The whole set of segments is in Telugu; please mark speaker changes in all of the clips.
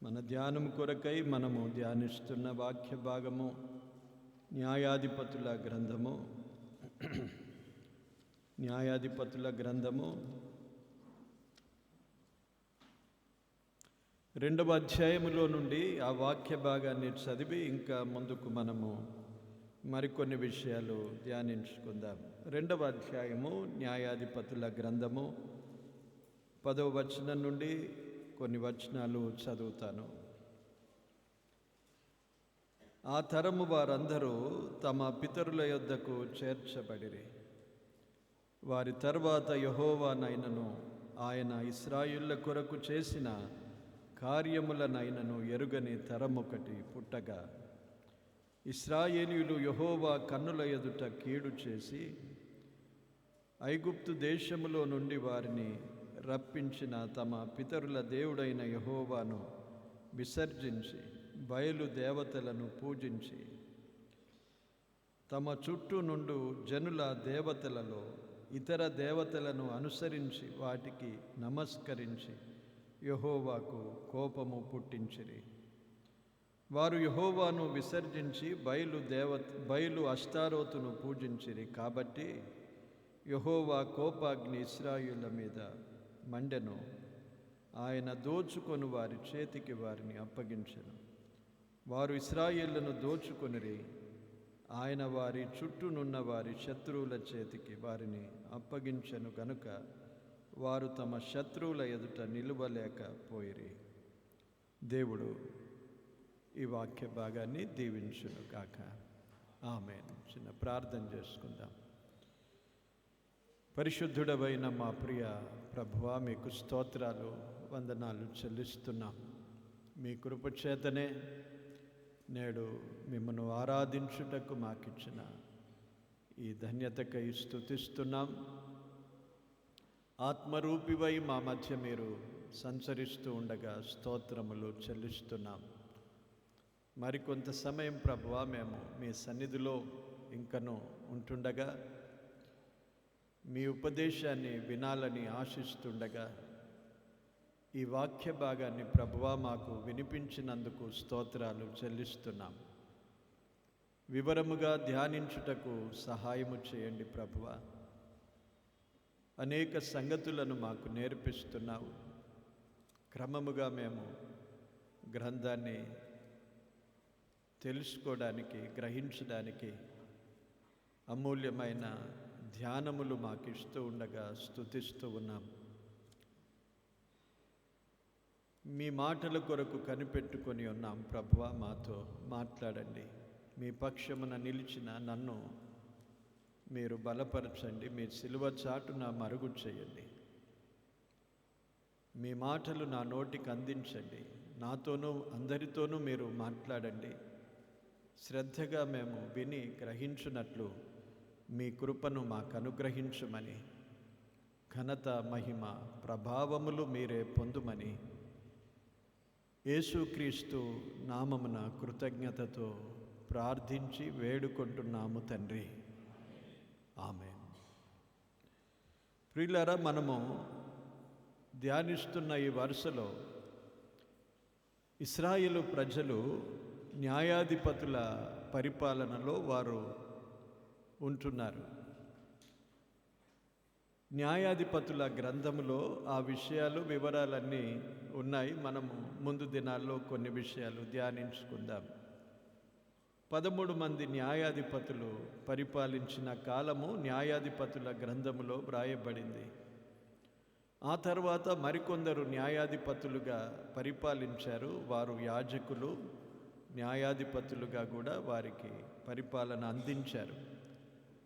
Speaker 1: మన ధ్యానం కొరకై మనము ధ్యానిస్తున్న వాక్య భాగము న్యాయాధిపతుల గ్రంథము 2వ అధ్యాయములో నుండి ఆ వాక్య భాగాన్ని చదివి ఇంకా ముందుకు మనము మరికొన్ని విషయాలు ధ్యానించుకుందాం. 2వ అధ్యాయము న్యాయాధిపతుల గ్రంథము 10వ వచనం నుండి కొన్ని వచనాలు చదువుతాను. ఆ తరము వారందరూ తమ పితరుల యొద్దకు చేర్చబడిరి. వారి తర్వాత యెహోవానైనను ఆయన ఇశ్రాయేళ్ల కొరకు చేసిన కార్యములనైనను ఎరుగని తరమొకటి పుట్టగా, ఇశ్రాయేలీయులు యెహోవా కన్నుల ఎదుట కీడు చేసి ఐగుప్తు దేశములో నుండి వారిని రప్పించిన తమ పితరుల దేవుడైన యెహోవాను విసర్జించి బయలు దేవతలను పూజించి, తమ చుట్టూ నుండు జనుల దేవతలలో ఇతర దేవతలను అనుసరించి వాటికి నమస్కరించి యెహోవాకు కోపము పుట్టించిరి. వారు యెహోవాను విసర్జించి బయలు అష్తారోతును పూజించిరి. కాబట్టి యెహోవా కోపాగ్ని ఇశ్రాయేలుల మీద మండెను. ఆయన దోచుకొని వారి చేతికి వారిని అప్పగించెను. వారు ఇశ్రాయేలును దోచుకొనిరి. ఆయన వారి చుట్టూనున్న వారి శత్రువుల చేతికి వారిని అప్పగించెను గనుక వారు తమ శత్రువుల ఎదుట నిలువలేకపోయిరి. దేవుడు ఈ వాక్య భాగాన్ని దీవించును కాక. ఆమేన్. చిన్న ప్రార్థన చేసుకుందాం. పరిశుద్ధుడవైన మా ప్రియ ప్రభువా, మీకు స్తోత్రాలు, వందనాలు చెల్లిస్తున్నాం. మీ కృప చేతనే నేడు మిమ్మను ఆరాధించుటకు మాకిచ్చిన ఈ ధన్యతకై స్తుతిస్తున్నాం. ఆత్మరూపివై మా మధ్య మీరు సంచరిస్తూ ఉండగా స్తోత్రములు చెల్లిస్తున్నాం. మరికొంత సమయం ప్రభువా మేము మీ సన్నిధిలో ఇంకను ఉంటుండగా, మీ ఉపదేశాన్ని వినాలని ఆశిస్తుండగా, ఈ వాక్య భాగాన్ని ప్రభువా మాకు వినిపించినందుకు స్తోత్రాలు చెల్లిస్తున్నాం. వివరముగా ధ్యానించుటకు సహాయము చేయండి ప్రభువా. అనేక సంగతులను మాకు నేర్పిస్తున్నావు. క్రమముగా మేము గ్రంథాన్ని తెలుసుకోవడానికి, గ్రహించడానికి అమూల్యమైన ధ్యానములు మాకు ఇస్తూ ఉండగా స్తుతిస్తూ ఉన్నాం. మీ మాటల కొరకు కనిపెట్టుకొని ఉన్నాం ప్రభువా. మాతో మాట్లాడండి. మీ పక్షమున నిలిచిన నన్ను మీరు బలపరచండి. మీ సిలువ చాటున మరుగు చేయండి. మీ మాటలు నా నోటికి అందించండి. నాతోనూ అందరితోనూ మీరు మాట్లాడండి. శ్రద్ధగా మేము విని గ్రహించున్నట్లు మీ కృపను మాకు అనుగ్రహించుమని, ఘనత, మహిమ, ప్రభావములు మీరే పొందుమని యేసుక్రీస్తు నామమున కృతజ్ఞతతో ప్రార్థించి వేడుకుంటున్నాము తండ్రి. ఆమేన్. ప్రియులారా, మనము ధ్యానిస్తున్న ఈ వరుసలో ఇశ్రాయేలు ప్రజలు న్యాయాధిపతుల పరిపాలనలో వారు ఉంటున్నారు. న్యాయాధిపతుల గ్రంథములో ఆ విషయాలు, వివరాలన్నీ ఉన్నాయి. మనము ముందు దినాల్లో కొన్ని విషయాలు ధ్యానించుకుందాం. 13 మంది న్యాయాధిపతులు పరిపాలించిన కాలము న్యాయాధిపతుల గ్రంథములో వ్రాయబడింది. ఆ తర్వాత మరికొందరు న్యాయాధిపతులుగా పరిపాలించారు. వారు యాజకులు, న్యాయాధిపతులుగా కూడా వారికి పరిపాలన అందించారు.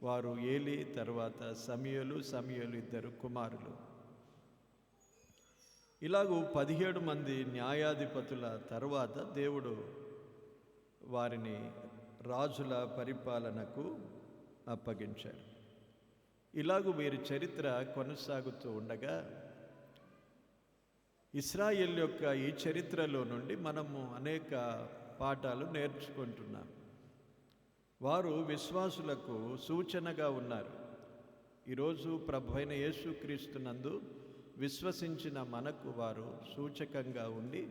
Speaker 1: వారు ఏలి, తర్వాత సమూయేలు 2 కుమారులు. ఇలాగూ 17 మంది న్యాయాధిపతుల తర్వాత దేవుడు వారిని రాజుల పరిపాలనకు అప్పగించాడు. ఇలాగూ వీరి చరిత్ర కొనసాగుతూ ఉండగా, ఇశ్రాయేల్ యొక్క ఈ చరిత్రలో నుండి మనము అనేక పాఠాలు నేర్చుకుంటున్నాం. వారు విశ్వాసులకు సూచనగా ఉన్నారు. ఈరోజు ప్రభువైన యేసుక్రీస్తునందు విశ్వసించిన మనకు వారు సూచకంగా ఉండి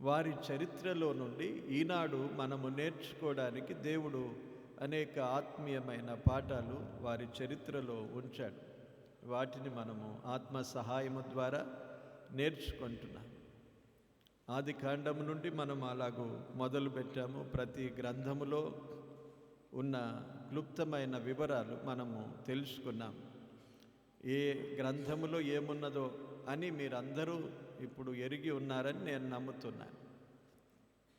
Speaker 1: వారి చరిత్రలో నుండి ఈనాడు మనము నేర్చుకోవడానికి దేవుడు అనేక ఆత్మీయమైన పాఠాలు వారి చరిత్రలో ఉంచాడు. వాటిని మనము ఆత్మ సహాయము ద్వారా నేర్చుకుంటున్నాం. ఆది కాండము నుండి మనం అలాగూ మొదలుపెట్టాము. ప్రతి గ్రంథములో ఉన్న క్లుప్తమైన వివరాలు మనము తెలుసుకున్నాం. ఏ గ్రంథములో ఏమున్నదో అని మీరందరూ ఇప్పుడు ఎరిగి ఉన్నారని నేను నమ్ముతున్నాను.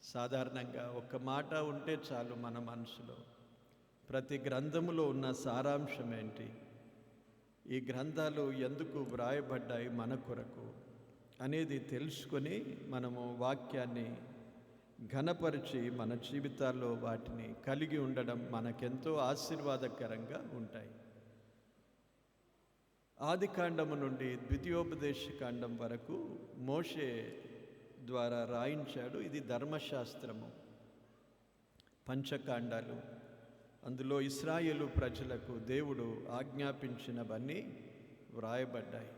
Speaker 1: సాధారణంగా ఒక్క మాట ఉంటే చాలు మన మనసులో. ప్రతి గ్రంథములో ఉన్న సారాంశం ఏంటి, ఈ గ్రంథాలు ఎందుకు వ్రాయబడ్డాయి మన కొరకు అనేది తెలుసుకొని మనము వాక్యాన్ని ఘనపరిచి మన జీవితాల్లో వాటిని కలిగి ఉండడం మనకెంతో ఆశీర్వాదకరంగా ఉంటాయి. ఆది కాండము నుండి ద్వితీయోపదేశ కాండం వరకు మోషే ద్వారా రాయించాడు. ఇది ధర్మశాస్త్రము, పంచకాండాలు. అందులో ఇశ్రాయేలు ప్రజలకు దేవుడు ఆజ్ఞాపించినవన్నీ వ్రాయబడ్డాయి.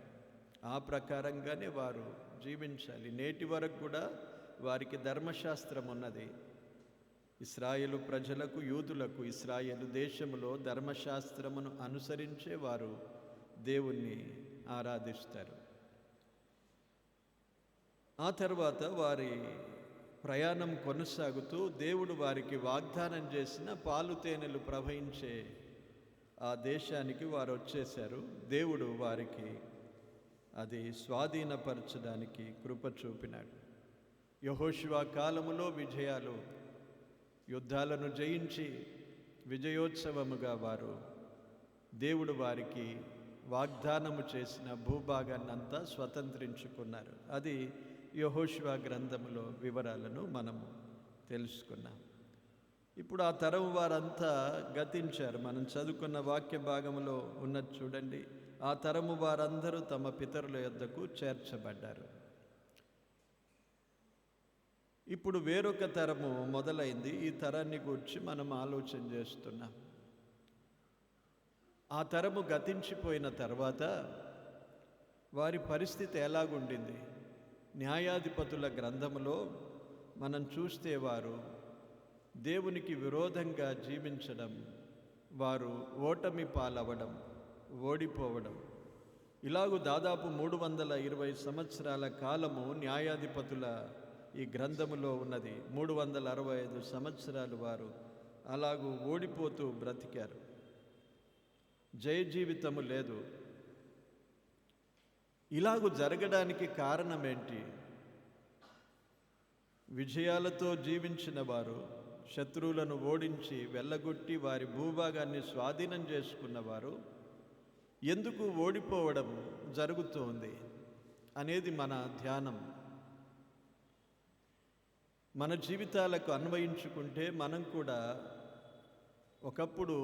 Speaker 1: ఆ ప్రకారంగానే వారు జీవించాలి. నేటి వరకు కూడా వారికి ధర్మశాస్త్రం ఉన్నది. ఇశ్రాయేలు ప్రజలకు, యూదులకు ఇశ్రాయేలు దేశములో ధర్మశాస్త్రమును అనుసరించే వారు దేవుణ్ణి ఆరాధిస్తారు. ఆ తర్వాత వారి ప్రయాణం కొనసాగుతూ దేవుడు వారికి వాగ్దానం చేసిన పాలు తేనెలు ప్రవహించే ఆ దేశానికి వారు వచ్చేశారు. దేవుడు వారికి అది స్వాధీనపరచడానికి కృప చూపినాడు. యెహోషువ కాలములో విజయాలు, యుద్ధాలను జయించి విజయోత్సవముగా వారు దేవుడు వారికి వాగ్దానము చేసిన భూభాగాన్నంతా స్వతంత్రించుకున్నారు. అది యెహోషువ గ్రంథములో వివరాలను మనము తెలుసుకున్నాం. ఇప్పుడు ఆ తరం వారంతా గతించారు. మనం చదువుకున్న వాక్య భాగంలో ఉన్నది చూడండి. ఆ తరము వారందరూ తమ పితరుల యొద్దకు చేర్చబడ్డారు. ఇప్పుడు వేరొక తరము మొదలైంది. ఈ తరాన్ని గురించి మనం ఆలోచన చేస్తున్నాం. ఆ తరము గతించిపోయిన తర్వాత వారి పరిస్థితి ఎలాగుండింది? న్యాయాధిపతుల గ్రంథములో మనం చూస్తే వారు దేవునికి విరోధంగా జీవించడం, వారు ఓటమి పాలవడం, ఓడిపోవడం, ఇలాగూ దాదాపు 320 సంవత్సరాల కాలము న్యాయాధిపతుల ఈ గ్రంథములో ఉన్నది. 365 సంవత్సరాలు వారు అలాగూ ఓడిపోతూ బ్రతికారు. జయ జీవితము లేదు. ఇలాగూ జరగడానికి కారణం ఏంటి? విజయాలతో జీవించిన వారు, శత్రువులను ఓడించి వెళ్ళగొట్టి వారి భూభాగాన్ని స్వాధీనం చేసుకున్నవారు ఎందుకు ఓడిపోవడం జరుగుతోంది అనేది మన ధ్యానం. మన జీవితాలకు అన్వయించుకుంటే మనం కూడా ఒకప్పుడు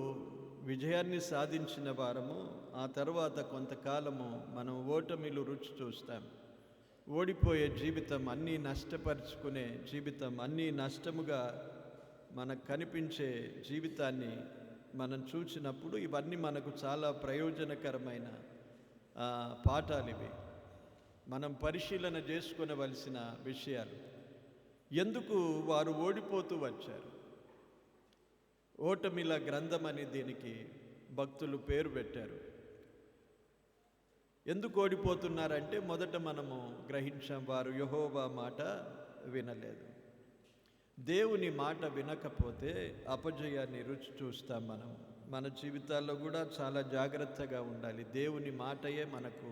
Speaker 1: విజయాన్ని సాధించిన వారము, ఆ తర్వాత కొంతకాలము మనం ఓటమిలు రుచి చూస్తాం. ఓడిపోయే జీవితం, అన్నీ నష్టపరుచుకునే జీవితం, అన్నీ నష్టముగా మనకు కనిపించే జీవితాన్ని మనం చూసినప్పుడు ఇవన్నీ మనకు చాలా ప్రయోజనకరమైన పాఠాలు. ఇవి మనం పరిశీలన చేసుకొనవలసిన విషయాలు. ఎందుకు వారు ఓడిపోతూ వచ్చారు? ఓటమిల గ్రంథం అని దీనికి భక్తులు పేరు పెట్టారు. ఎందుకు ఓడిపోతున్నారంటే మొదట మనము గ్రహించాం, వారు యెహోవా మాట వినలేదు. దేవుని మాట వినకపోతే అపజయాన్ని రుచి చూస్తాం. మన జీవితాల్లో కూడా చాలా జాగ్రత్తగా ఉండాలి. దేవుని మాటయే మనకు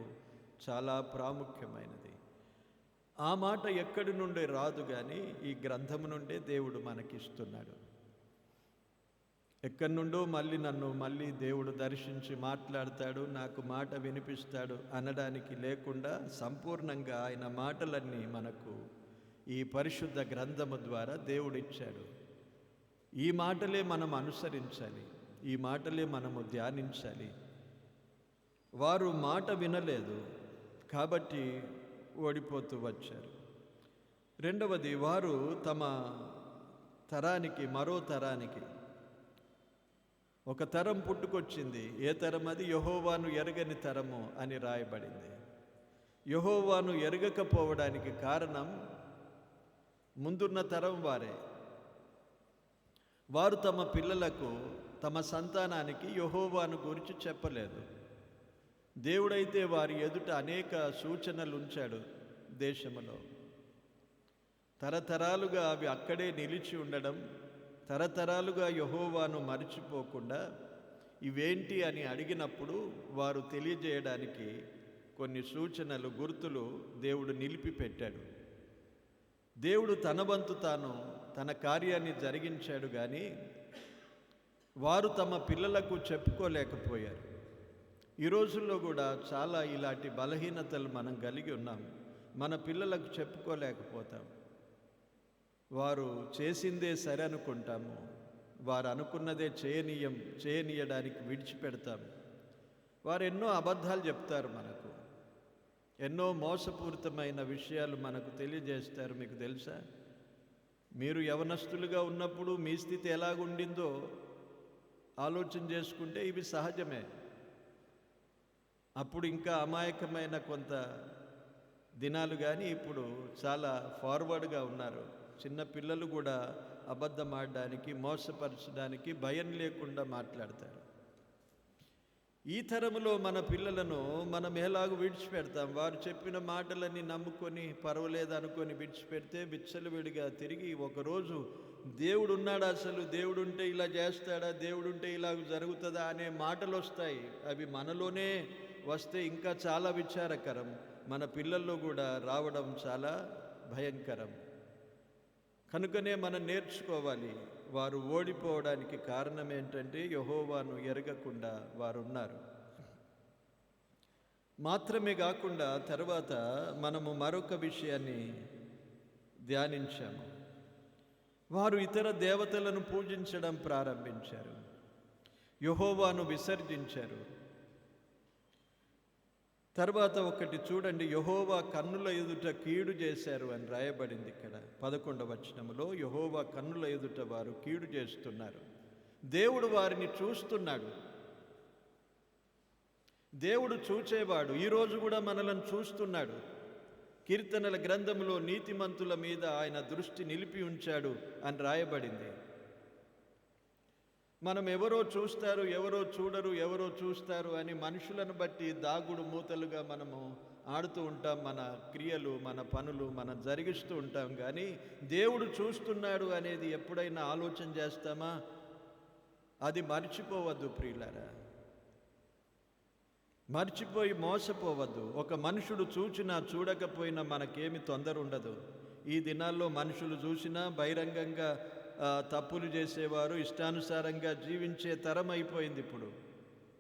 Speaker 1: చాలా ప్రాముఖ్యమైనది. ఆ మాట ఎక్కడి నుండి రాదు, కానీ ఈ గ్రంథము నుండే దేవుడు మనకిస్తున్నాడు. ఎక్కడి నుండో నన్ను దేవుడు దర్శించి మాట్లాడతాడు, నాకు మాట వినిపిస్తాడు అనడానికి లేకుండా సంపూర్ణంగా ఆయన మాటలన్నీ మనకు ఈ పరిశుద్ధ గ్రంథము ద్వారా దేవుడిచ్చాడు. ఈ మాటలే మనం అనుసరించాలి, ఈ మాటలే మనము ధ్యానించాలి. వారు మాట వినలేదు కాబట్టి ఓడిపోతూ వచ్చారు. రెండవది, వారు తమ తరానికి, మరో తరానికి ఒక తరం పుట్టుకొచ్చింది. ఏ తరం అది? యెహోవాను ఎరగని తరము అని రాయబడింది. యెహోవాను ఎరగకపోవడానికి కారణం ముందున్న తరం వారే. వారు తమ పిల్లలకు, తమ సంతానానికి యెహోవాను గురించి చెప్పలేదు. దేవుడైతే వారి ఎదుట అనేక సూచనలు ఉంచాడు దేశంలో. తరతరాలుగా అవి అక్కడే నిలిచి ఉండడం, తరతరాలుగా యెహోవాను మరిచిపోకుండా ఇవేంటి అని అడిగినప్పుడు వారు తెలియజేయడానికి కొన్ని సూచనలు, గుర్తులు దేవుడు నిలిపి పెట్టాడు. దేవుడు తన వంతు తాను తన కార్యాన్ని జరిగించాడు, కానీ వారు తమ పిల్లలకు చెప్పుకోలేకపోయారు. ఈ రోజుల్లో కూడా చాలా ఇలాంటి బలహీనతలు మనం కలిగి ఉన్నాం. మన పిల్లలకు చెప్పుకోలేకపోతాం. వారు చేసిందే సరే అనుకుంటాము, వారు అనుకున్నదే చేయనీయడానికి విడిచిపెడతాము. వారు ఎన్నో అబద్ధాలు చెప్తారు, మనకు ఎన్నో మోసపూరితమైన విషయాలు మనకు తెలియజేస్తారు. మీకు తెలుసా? మీరు యవనస్తులుగా ఉన్నప్పుడు మీ స్థితి ఎలాగుండిందో ఆలోచన చేసుకుంటే ఇవి సహజమే. అప్పుడు ఇంకా అమాయకమైన కొంత దినాలు, కానీ ఇప్పుడు చాలా ఫార్వర్డ్గా ఉన్నారు. చిన్న పిల్లలు కూడా అబద్ధం ఆడడానికి, మోసపరచడానికి భయం లేకుండా మాట్లాడతారు. ఈ తరములో మన పిల్లలను మనం ఎలాగూ విడిచిపెడతాం? వారు చెప్పిన మాటలన్నీ నమ్ముకొని పర్వాలేదు అనుకొని విడిచిపెడితే విచ్చలవిడిగా తిరిగి ఒకరోజు దేవుడు ఉన్నాడా, అసలు దేవుడుంటే ఇలా చేస్తాడా, దేవుడుంటే ఇలా జరుగుతుందా అనే మాటలు వస్తాయి. అవి మనలోనే వస్తే ఇంకా చాలా విచారకరం. మన పిల్లల్లో కూడా రావడం చాలా భయంకరం. కనుకనే మనం నేర్చుకోవాలి. వారు ఓడిపోవడానికి కారణం ఏంటంటే యెహోవాను ఎరగకుండా వారు ఉన్నారు. మాత్రమే కాకుండా తర్వాత మనము మరొక విషయాన్ని ధ్యానించాము. వారు ఇతర దేవతలను పూజించడం ప్రారంభించారు, యెహోవాను విసర్జించారు. తర్వాత ఒకటి చూడండి, యెహోవా కన్నుల ఎదుట కీడు చేశారు అని రాయబడింది ఇక్కడ 11వ వచనంలో. యెహోవా కన్నుల ఎదుట వారు కీడు చేస్తున్నారు. దేవుడు వారిని చూస్తున్నాడు. దేవుడు చూచేవాడు. ఈరోజు కూడా మనలను చూస్తున్నాడు. కీర్తనల గ్రంథంలో నీతిమంతుల మీద ఆయన దృష్టి నిలిపి ఉంచాడు అని రాయబడింది. మనం ఎవరో చూస్తారు, ఎవరో చూడరు, ఎవరో చూస్తారు అని మనుషులను బట్టి దాగుడు మూతలుగా మనము ఆడుతూ ఉంటాం. మన క్రియలు, మన పనులు మనం జరిగిస్తూ ఉంటాం. కానీ దేవుడు చూస్తున్నాడు అనేది ఎప్పుడైనా ఆలోచన చేస్తామా? అది మర్చిపోవద్దు ప్రియులారా. మర్చిపోయి మోసపోవద్దు. ఒక మనుషుడు చూచినా చూడకపోయినా మనకేమి తొందర ఉండదు. ఈ దినాల్లో మనుషులు చూసినా బహిరంగంగా తప్పులు చేసేవారు, ఇష్టానుసారంగా జీవించే తరం అయిపోయింది ఇప్పుడు.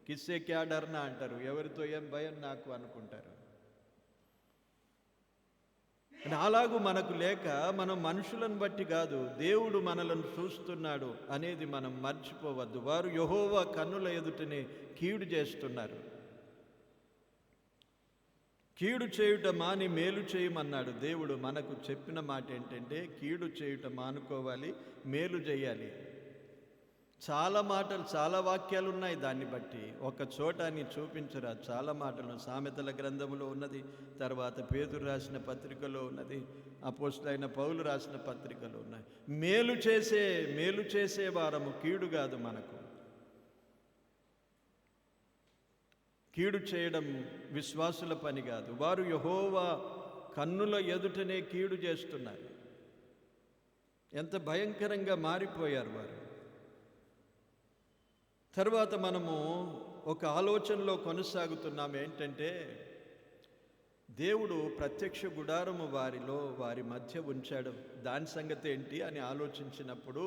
Speaker 1: కిస్సే క్యా డర్నా అంటారు, ఎవరితో ఏం భయం నాకు అనుకుంటారు. అలాగూ మనకు లేక మనం మనుషులను బట్టి కాదు, దేవుడు మనలను చూస్తున్నాడు అనేది మనం మర్చిపోవద్దు. వారు యెహోవా కన్నుల ఎదుటనే కీడు చేస్తున్నారు. కీడు చేయుట మాని మేలు చేయమన్నాడు దేవుడు. మనకు చెప్పిన మాట ఏంటంటే కీడు చేయుట మానుకోవాలి, మేలు చేయాలి. చాలా మాటలు, చాలా వాక్యాలు ఉన్నాయి దాన్ని బట్టి. ఒక చోట అని చూపించరా, చాలా మాటలు సామెతల గ్రంథంలో ఉన్నది, తర్వాత పేతురు రాసిన పత్రికలో ఉన్నది, అపోస్తలుడైన పౌలు రాసిన పత్రికలో ఉన్నాయి. మేలు చేసే వారము, కీడు కాదు మనకు. కీడు చేయడం విశ్వాసుల పని కాదు. వారు యెహోవా కన్నుల ఎదుటనే కీడు చేస్తున్నారు. ఎంత భయంకరంగా మారిపోయారు వారు. తర్వాత మనము ఒక ఆలోచనలో కొనసాగుతున్నాం. ఏంటంటే దేవుడు ప్రత్యక్ష గుడారము వారి మధ్య ఉంచాడు. దాని సంగతి ఏంటి అని ఆలోచించినప్పుడు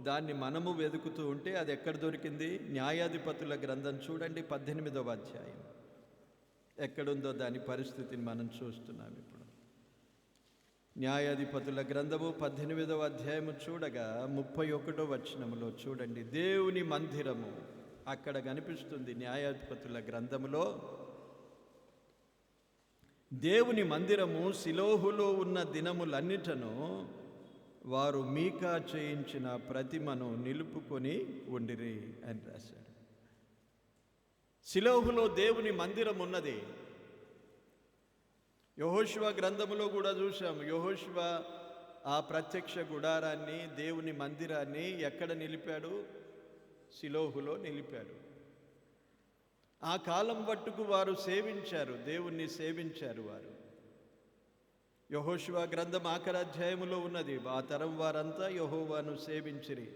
Speaker 1: దాన్ని మనము వెతుకుతూ ఉంటే అది ఎక్కడ దొరికింది? న్యాయాధిపతుల గ్రంథం చూడండి, 18వ అధ్యాయం. ఎక్కడుందో దాని పరిస్థితిని మనం చూస్తున్నాం ఇప్పుడు. న్యాయాధిపతుల గ్రంథము 18వ అధ్యాయము చూడగా 31వ వచనములో చూడండి, దేవుని మందిరము అక్కడ కనిపిస్తుంది. న్యాయాధిపతుల గ్రంథములో దేవుని మందిరము షిలోహులో ఉన్న దినములన్నిటను వారు మీకా చేయించిన ప్రతిమను నిలుపుకొని ఉండిరి అని రాశాడు. షిలోహులో దేవుని మందిరం ఉన్నది. యెహోషువ గ్రంథములో కూడా చూసాము. యెహోషువ ఆ ప్రత్యక్ష గుడారాన్ని, దేవుని మందిరాన్ని ఎక్కడ నిలిపాడు? షిలోహులో నిలిపాడు. ఆ కాలం మట్టుకు వారు సేవించారు, దేవుణ్ణి సేవించారు వారు. యెహోషువ గ్రంథం ఆఖరి అధ్యాయములో ఉన్నది, ఆ తరం వారంతా యెహోవాను సేవించిరి.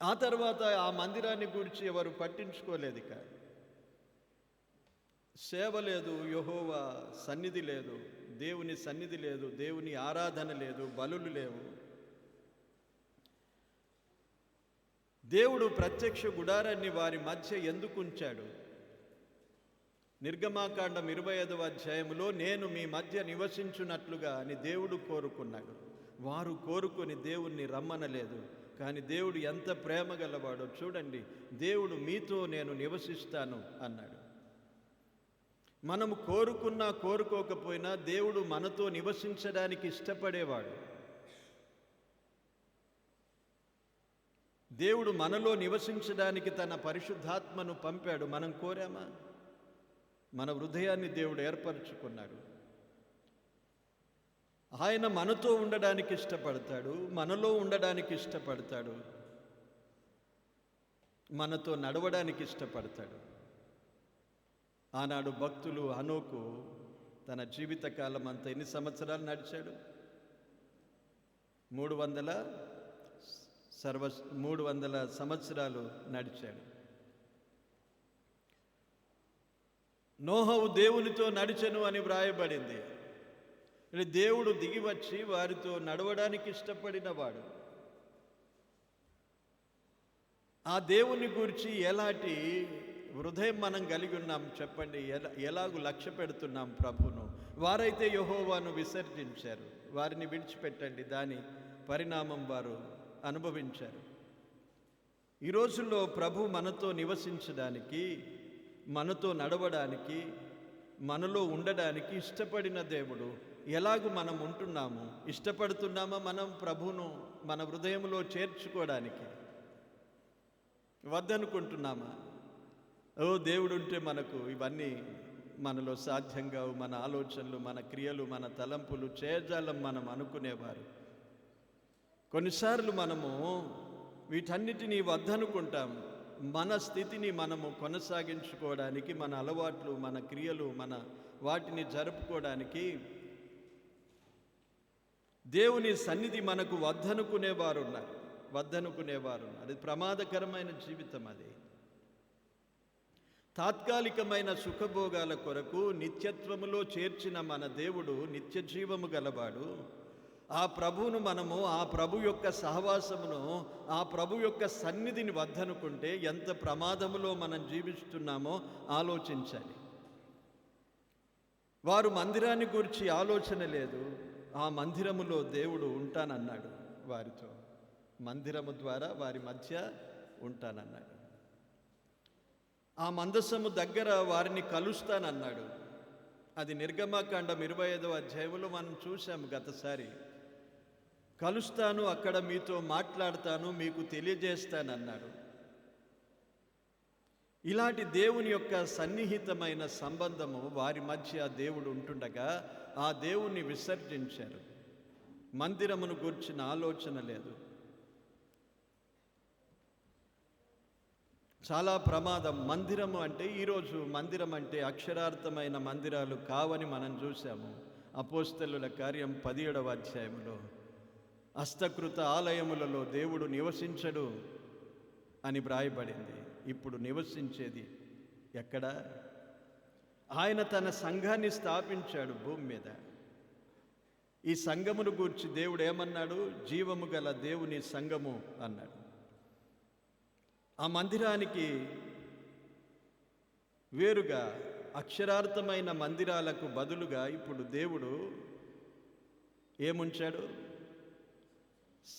Speaker 1: ఆ తర్వాత ఆ మందిరాన్ని గురించి ఎవరు పట్టించుకోలేదు. ఇక సేవ లేదు, యెహోవా సన్నిధి లేదు, దేవుని సన్నిధి లేదు, దేవుని ఆరాధన లేదు, బలులు లేవు. దేవుడు ప్రత్యక్ష గుడారాన్ని వారి మధ్య ఎందుకు ఉంచాడు? నిర్గమాకాండం 25వ అధ్యాయములో నేను మీ మధ్య నివసించున్నట్లుగా అని దేవుడు కోరుకున్నాడు. వారు కోరుకొని దేవుణ్ణి రమ్మనలేదు. కానీ దేవుడు ఎంత ప్రేమ గలవాడో చూడండి. దేవుడు మీతో నేను నివసిస్తాను అన్నాడు. మనము కోరుకున్నా కోరుకోకపోయినా దేవుడు మనతో నివసించడానికి ఇష్టపడేవాడు. దేవుడు మనలో నివసించడానికి తన పరిశుద్ధాత్మను పంపాడు. మనం కోరామా? మన హృదయాన్ని దేవుడు ఏర్పరచుకున్నాడు. ఆయన మనతో ఉండడానికి ఇష్టపడతాడు, మనలో ఉండడానికి ఇష్టపడతాడు, మనతో నడవడానికి ఇష్టపడతాడు. ఆనాడు భక్తులు హనోకు తన జీవితకాలం అంతా ఎన్ని సంవత్సరాలు నడిచాడు? 300 సంవత్సరాలు నడిచాడు. నోహవు దేవునితో నడిచెను అని వ్రాయబడింది. దేవుడు దిగి వచ్చి వారితో నడవడానికి ఇష్టపడిన వాడు. ఆ దేవుని గురించి ఎలాంటి హృదయం మనం కలిగి ఉన్నాం చెప్పండి? ఎలాగూ లక్ష్య పెడుతున్నాం ప్రభును? వారైతే యెహోవాను విసర్జించారు. వారిని విడిచిపెట్టండి, దాని పరిణామం వారు అనుభవించారు. ఈ రోజుల్లో ప్రభు మనతో నివసించడానికి, మనతో నడవడానికి, మనలో ఉండడానికి ఇష్టపడిన దేవుడు. ఎలాగూ మనం ఉంటున్నాము? ఇష్టపడుతున్నామా మనం ప్రభువును మన హృదయంలో చేర్చుకోవడానికి? వద్దనుకుంటున్నామా? దేవుడు ఉంటే మనకు ఇవన్నీ మనలో సాధ్యం కావు, మన ఆలోచనలు, మన క్రియలు, మన తలంపులు చేయజాలం మనం అనుకునేవారు. కొన్నిసార్లు మనము వీటన్నిటినీ వద్దనుకుంటాం. మన స్థితిని మనము కొనసాగించుకోవడానికి, మన అలవాట్లు, మన క్రియలు, మన వాటిని జరుపుకోవడానికి దేవుని సన్నిధి మనకు వద్దనుకునేవారు ఉన్నారు. అది ప్రమాదకరమైన జీవితం. అది తాత్కాలికమైన సుఖభోగాల కొరకు నిత్యత్వములో చేర్చిన మన దేవుడు నిత్య జీవము గలవాడు. ఆ ప్రభువును మనము, ఆ ప్రభు యొక్క సహవాసమును, ఆ ప్రభు యొక్క సన్నిధిని వద్దనుకుంటే ఎంత ప్రమాదములో మనం జీవిస్తున్నామో ఆలోచించాలి. వారు మందిరాన్ని గురించి ఆలోచన లేదు. ఆ మందిరములో దేవుడు ఉంటానన్నాడు వారితో. మందిరము ద్వారా వారి మధ్య ఉంటానన్నాడు. ఆ మందసము దగ్గర వారిని కలుస్తానన్నాడు. అది నిర్గమకాండం 25వ అధ్యాయంలో మనం చూసాము గతసారి. కలుస్తాను, అక్కడ మీతో మాట్లాడతాను, మీకు తెలియజేస్తానన్నాడు. ఇలాంటి దేవుని యొక్క సన్నిహితమైన సంబంధము వారి మధ్య దేవుడు ఉంటుండగా ఆ దేవుణ్ణి విసర్జించారు. మందిరమును గుర్చిన ఆలోచన లేదు. చాలా ప్రమాదం. మందిరము అంటే, ఈరోజు మందిరం అంటే అక్షరార్థమైన మందిరాలు కావని మనం చూసాము. అపోస్తలుల కార్యం 17వ అధ్యాయంలో హస్తకృత ఆలయములలో దేవుడు నివసించడు అని వ్రాయబడింది. ఇప్పుడు నివసించేది ఎక్కడ? ఆయన తన సంఘాన్ని స్థాపించాడు భూమి మీద. ఈ సంఘమును గూర్చి దేవుడు ఏమన్నాడు? జీవము గల దేవుని సంఘము అన్నాడు. ఆ మందిరానికి వేరుగా అక్షరార్థమైన మందిరాలకు బదులుగా ఇప్పుడు దేవుడు ఏముంచాడు?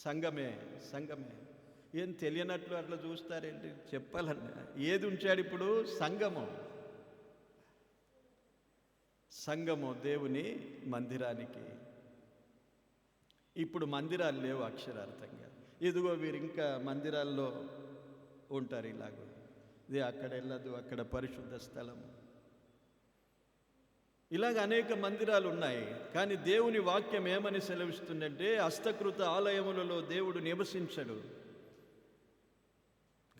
Speaker 1: సంఘమే. ఏం తెలియనట్లు అట్లా చూస్తారేంటి? చెప్పాలన్నా ఏది ఉంచాడు ఇప్పుడు? సంఘము దేవుని మందిరానికి. ఇప్పుడు మందిరాలు లేవు అక్షరార్థంగా. ఇదిగో వీరు ఇంకా మందిరాల్లో ఉంటారు. ఇలాగో ఇది అక్కడ వెళ్ళదు, అక్కడ పరిశుద్ధ స్థలము. ఇలాగ అనేక మందిరాలు ఉన్నాయి. కానీ దేవుని వాక్యం ఏమని సెలవిస్తుందంటే హస్తకృత ఆలయములలో దేవుడు నివసించడు.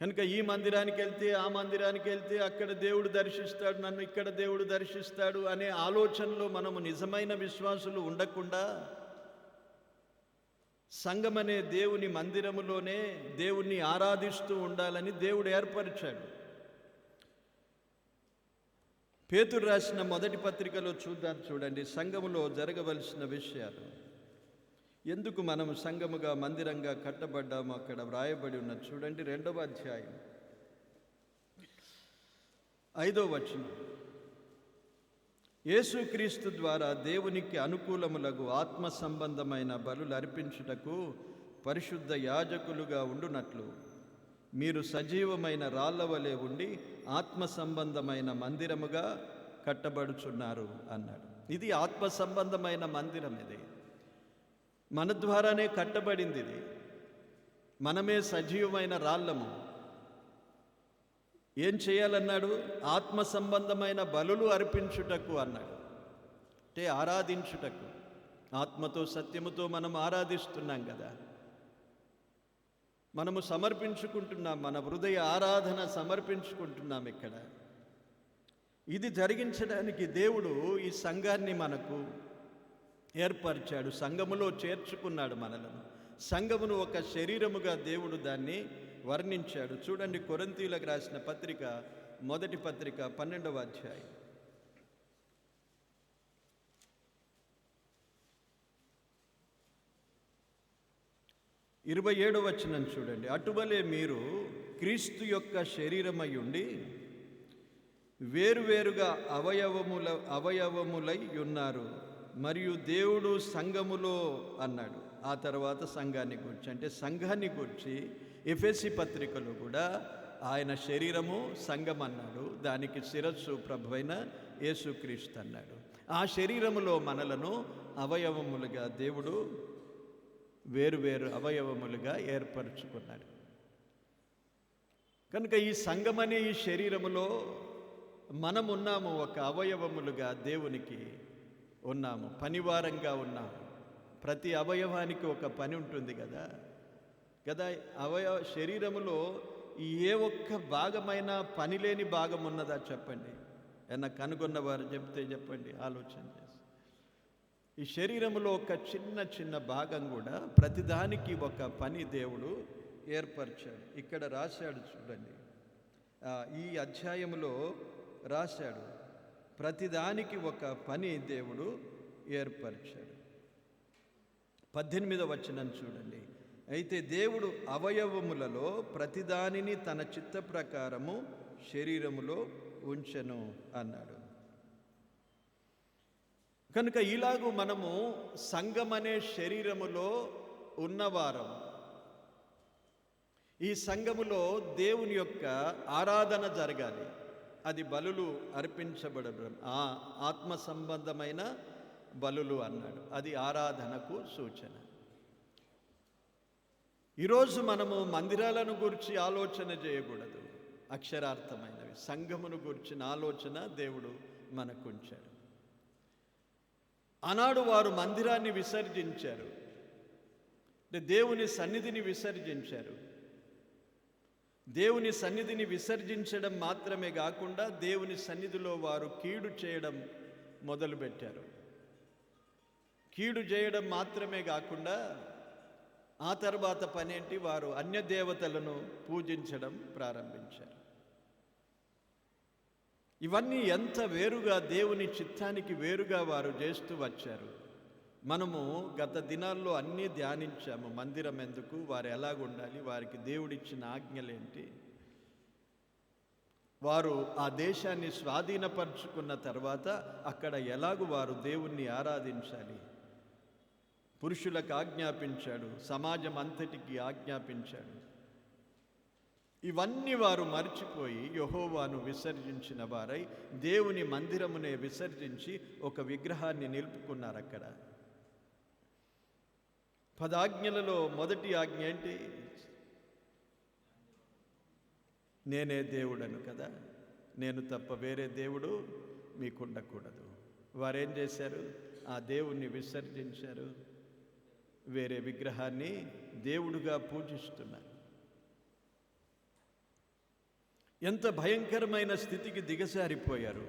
Speaker 1: కనుక ఈ మందిరానికి వెళ్తే ఆ మందిరానికి వెళ్తే అక్కడ దేవుడు దర్శిస్తాడు, నన్ను ఇక్కడ దేవుడు దర్శిస్తాడు అనే ఆలోచనలో మనము నిజమైన విశ్వాసులు ఉండకుండా సంఘమనే దేవుని మందిరములోనే దేవుణ్ణి ఆరాధిస్తూ ఉండాలని దేవుడు ఏర్పరిచాడు. పేతురు రాసిన మొదటి పత్రికలో చూడండి, సంఘములో జరగవలసిన విషయాలు. ఎందుకు మనము సంఘముగా మందిరంగా కట్టబడ్డామో అక్కడ వ్రాయబడి ఉన్నది చూడండి. 2వ అధ్యాయం 5వ వచనం. యేసుక్రీస్తు ద్వారా దేవునికి అనుకూలములగు ఆత్మ సంబంధమైన బలులు అర్పించుటకు పరిశుద్ధ యాజకులుగా ఉండునట్లు మీరు సజీవమైన రాళ్ల వలె ఉండి ఆత్మ సంబంధమైన మందిరముగా కట్టబడుచున్నారు అన్నాడు. ఇది ఆత్మ సంబంధమైన మందిరం. ఇది మన ద్వారానే కట్టబడింది. ఇది మనమే సజీవమైన రాళ్ళము. ఏం చేయాలన్నాడు? ఆత్మ సంబంధమైన బలులు అర్పించుటకు అన్నాడు. అంటే ఆరాధించుటకు. ఆత్మతో సత్యముతో మనం ఆరాధిస్తున్నాం కదా, మనము సమర్పించుకుంటున్నాం, మన హృదయ ఆరాధన సమర్పించుకుంటున్నాం ఇక్కడ. ఇది జరిగించడానికి దేవుడు ఈ సంఘాన్ని మనకు ఏర్పరిచాడు, సంఘములో చేర్చుకున్నాడు మనలను. సంఘమును ఒక శరీరముగా దేవుడు దాన్ని వర్ణించాడు. చూడండి, కొరింథీయులకు రాసిన పత్రిక, మొదటి పత్రిక 12వ అధ్యాయం 27వ వచనం చూడండి. అటువలే మీరు క్రీస్తు యొక్క శరీరమై ఉండి వేరువేరుగా అవయవములై ఉన్నారు, మరియు దేవుడు సంఘములో అన్నాడు. ఆ తర్వాత సంఘాన్ని గురించి, అంటే సంఘాన్ని గురించి ఎఫెసీ పత్రికలో కూడా ఆయన శరీరము సంఘం అన్నాడు. దానికి శిరస్సు ప్రభువైన యేసుక్రీస్తు అన్నాడు. ఆ శరీరములో మనలను అవయవములుగా దేవుడు వేరువేరు అవయవములుగా ఏర్పరచుకున్నాడు. కనుక ఈ సంఘమనే ఈ శరీరములో మనమున్నాము, ఒక అవయవములుగా దేవునికి ఉన్నాము, పనివారంగా ఉన్నాము. ప్రతి అవయవానికి ఒక పని ఉంటుంది కదా. శరీరములో ఏ ఒక్క భాగమైనా పని లేని భాగం ఉన్నదా చెప్పండి? ఏమన్నా కనుగొన్నవారు చెప్తే చెప్పండి, ఆలోచన చేసి. ఈ శరీరములో ఒక చిన్న భాగం కూడా ప్రతిదానికి ఒక పని దేవుడు ఏర్పరిచాడు. ఇక్కడ రాశాడు చూడండి, ఈ అధ్యాయములో రాశాడు, ప్రతిదానికి ఒక పని దేవుడు ఏర్పరిచాడు. 18వ వచనం చూడండి. అయితే దేవుడు అవయవములలో ప్రతిదానిని తన చిత్త ప్రకారము శరీరములో ఉంచెను అన్నాడు. కనుక ఇలాగూ మనము సంఘమనే శరీరములో ఉన్నవారం. ఈ సంఘములో దేవుని యొక్క ఆరాధన జరగాలి. అది బలులు అర్పించబడడం, ఆత్మ సంబంధమైన బలులు అన్నాడు. అది ఆరాధనకు సూచన. ఈరోజు మనము మందిరాలను గురించి ఆలోచన చేయకూడదు, అక్షరార్థమైనవి. సంఘమును గురించిన ఆలోచన దేవుడు మనకుంచాడు. ఆనాడు వారు మందిరాన్ని విసర్జించారు, దేవుని సన్నిధిని విసర్జించారు. దేవుని సన్నిధిని విసర్జించడం మాత్రమే కాకుండా దేవుని సన్నిధిలో వారు కీడు చేయడం మొదలుపెట్టారు. కీడు చేయడం మాత్రమే కాకుండా ఆ తర్వాత పనేంటి? వారు అన్య దేవతలను పూజించడం ప్రారంభించారు. ఇవన్నీ ఎంత వేరుగా దేవుని చిత్తానికి వేరుగా వారు చేస్తూ వచ్చారు. మనము గత దినాల్లో అన్నీ ధ్యానించాము. మందిరం ఎందుకు, వారు ఎలాగుండాలి, వారికి దేవుడిచ్చిన ఆజ్ఞలేంటి. వారు ఆ దేశాన్ని స్వాధీనపరుచుకున్న తర్వాత అక్కడ ఎలాగు వారు దేవుణ్ణి ఆరాధించాలి పురుషులకు ఆజ్ఞాపించాడు, సమాజం అంతటికి ఆజ్ఞాపించాడు. ఇవన్నీ వారు మర్చిపోయి యెహోవాను విసర్జించిన వారై దేవుని మందిరమునే విసర్జించి ఒక విగ్రహాన్ని నిలుపుకున్నారు. అక్కడ 10 ఆజ్ఞలలో మొదటి ఆజ్ఞ ఏంటి? నేనే దేవుడను కదా, నేను తప్ప వేరే దేవుడు మీకుండకూడదు. వారేం చేశారు? ఆ దేవుణ్ణి విసర్జించారు, వేరే విగ్రహాన్ని దేవుడుగా పూజిస్తున్నారు. ఎంత భయంకరమైన స్థితికి దిగజారిపోయారు.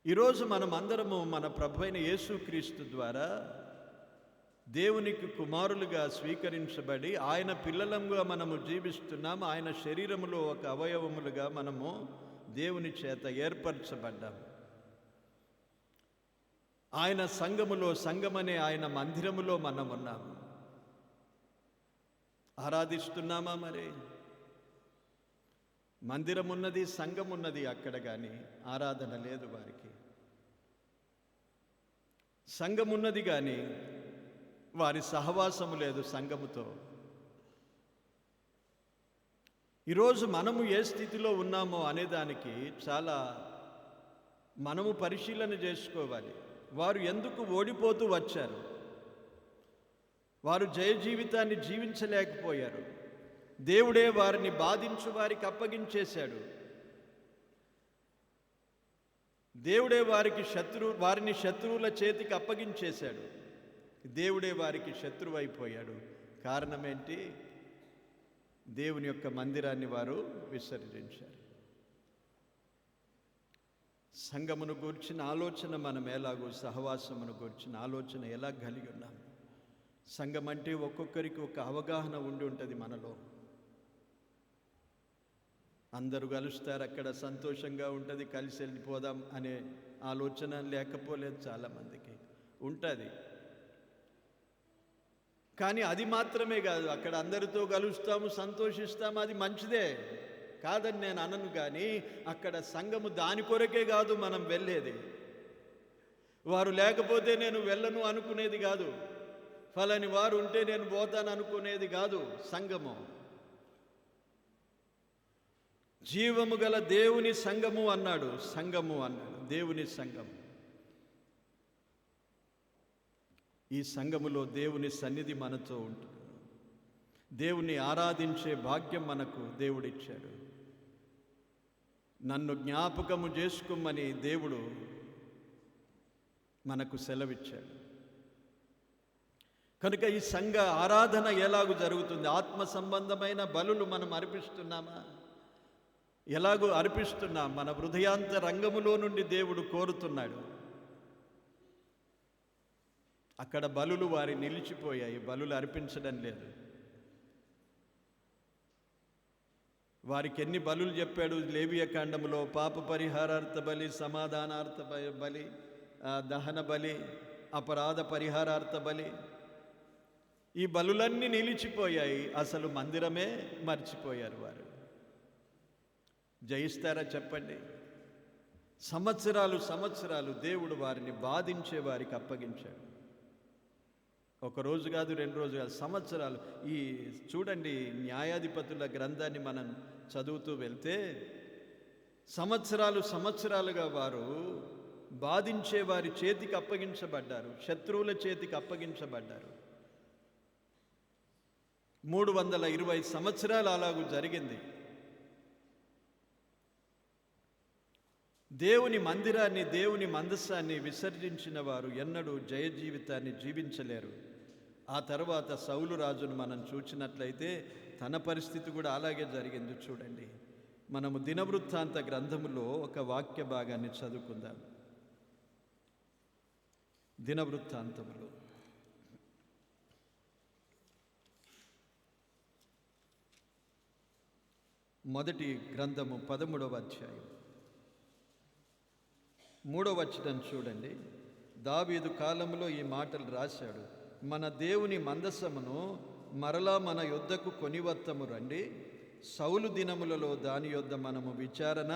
Speaker 1: ఈరోజు మనం అందరము మన ప్రభువైన యేసుక్రీస్తు ద్వారా దేవునికి కుమారులుగా స్వీకరించబడి ఆయన పిల్లలంగా మనము జీవిస్తున్నాము. ఆయన శరీరములో ఒక అవయవములుగా మనము దేవుని చేత ఏర్పరచబడ్డాము. ఆయన సంఘములో, సంఘమనే ఆయన మందిరములో మనం ఉన్నాము. ఆరాధిస్తున్నామా? మరి మందిరం ఉన్నది, సంఘం ఉన్నది అక్కడ, కానీ ఆరాధన లేదు వారికి. సంఘం ఉన్నది కానీ వారి సహవాసము లేదు సంఘముతో. ఈరోజు మనము ఏ స్థితిలో ఉన్నామో అనేదానికి చాలా మనము పరిశీలన చేసుకోవాలి. వారు ఎందుకు ఓడిపోతూ వచ్చారు? వారు జయ జీవితాన్ని జీవించలేకపోయారు. దేవుడే వారిని బాధించు వారికి అప్పగించేశాడు. దేవుడే వారిని శత్రువుల చేతికి అప్పగించేశాడు. దేవుడే వారికి శత్రువు అయిపోయాడు. కారణమేంటి? దేవుని యొక్క మందిరాన్ని వారు విసర్జించారు. సంఘమును గూర్చిన ఆలోచన మనం ఎలాగో, సహవాసమును గూర్చిన ఆలోచన ఎలా కలిగి ఉన్నాం? సంఘం అంటే ఒక్కొక్కరికి ఒక అవగాహన ఉండి ఉంటుంది మనలో. అందరూ కలుస్తారు, అక్కడ సంతోషంగా ఉంటుంది, కలిసి వెళ్ళిపోదాం అనే ఆలోచన లేకపోలేదు చాలామందికి. ఉంటుంది, కానీ అది మాత్రమే కాదు. అక్కడ అందరితో కలుస్తాము, సంతోషిస్తాము, అది మంచిదే కాదని నేను అనను. కానీ అక్కడ సంఘము దాని కొరకే కాదు మనం వెళ్ళేది. వారు లేకపోతే నేను వెళ్ళను అనుకునేది కాదు. ఫలాని వారు ఉంటే నేను పోతాను అనుకునేది కాదు. సంఘము జీవము గల దేవుని సంఘము అన్నాడు. సంఘము అన్నాడు, దేవుని సంఘం. ఈ సంఘములో దేవుని సన్నిధి మనతో ఉంటుంది. దేవుని ఆరాధించే భాగ్యం మనకు దేవుడిచ్చాడు. నన్ను జ్ఞాపకము చేసుకోమని దేవుడు మనకు సెలవిచ్చాడు. కనుక ఈ సంఘ ఆరాధన ఎలాగూ జరుగుతుంది? ఆత్మ సంబంధమైన బలులు మనం అర్పిస్తున్నామా? ఎలాగూ అర్పిస్తున్నాం? మన హృదయాంత రంగములో నుండి దేవుడు కోరుతున్నాడు. అక్కడ బలులు వారి నిలిచిపోయాయి, బలులు అర్పించడం లేదు. వారికి ఎన్ని బలులు చెప్పాడు లేవియ కాండములో? పాప పరిహారార్థ బలి, సమాధానార్థ బలి, దహన బలి, అపరాధ పరిహారార్థ బలి. ఈ బలులన్నీ నిలిచిపోయాయి. అసలు మందిరమే మర్చిపోయారు వారు. జయిస్తారా చెప్పండి? సంవత్సరాలు దేవుడు వారిని బాధించే వారికి అప్పగించాడు. ఒక రోజు కాదు, 2 రోజులు కాదు, సంవత్సరాలు. ఈ చూడండి, న్యాయాధిపతుల గ్రంథాన్ని మనం చదువుతూ వెళ్తే సంవత్సరాలుగా వారు బాధించే వారి చేతికి అప్పగించబడ్డారు, శత్రువుల చేతికి అప్పగించబడ్డారు. 320 సంవత్సరాలు అలాగూ జరిగింది. దేవుని మందిరాన్ని, దేవుని మందసాన్ని విసర్జించిన వారు ఎన్నడూ జయ జీవితాన్ని జీవించలేరు. ఆ తర్వాత సౌలు రాజును మనం చూసినట్లయితే తన పరిస్థితి కూడా అలాగే జరిగింది. చూడండి, మనము దినవృత్తాంత గ్రంథములో ఒక వాక్య భాగాన్ని చదువుకుందాం. దినవృత్తాంతములో మొదటి గ్రంథము 13వ అధ్యాయం 3వ వచనం చూడండి. దావీదు కాలంలో ఈ మాటలు రాశాడు. మన దేవుని మందసమును మరలా మన యొద్దకు కొనివత్తము రండి. సౌలు దినములలో దాని యొద్ద మనము విచారణ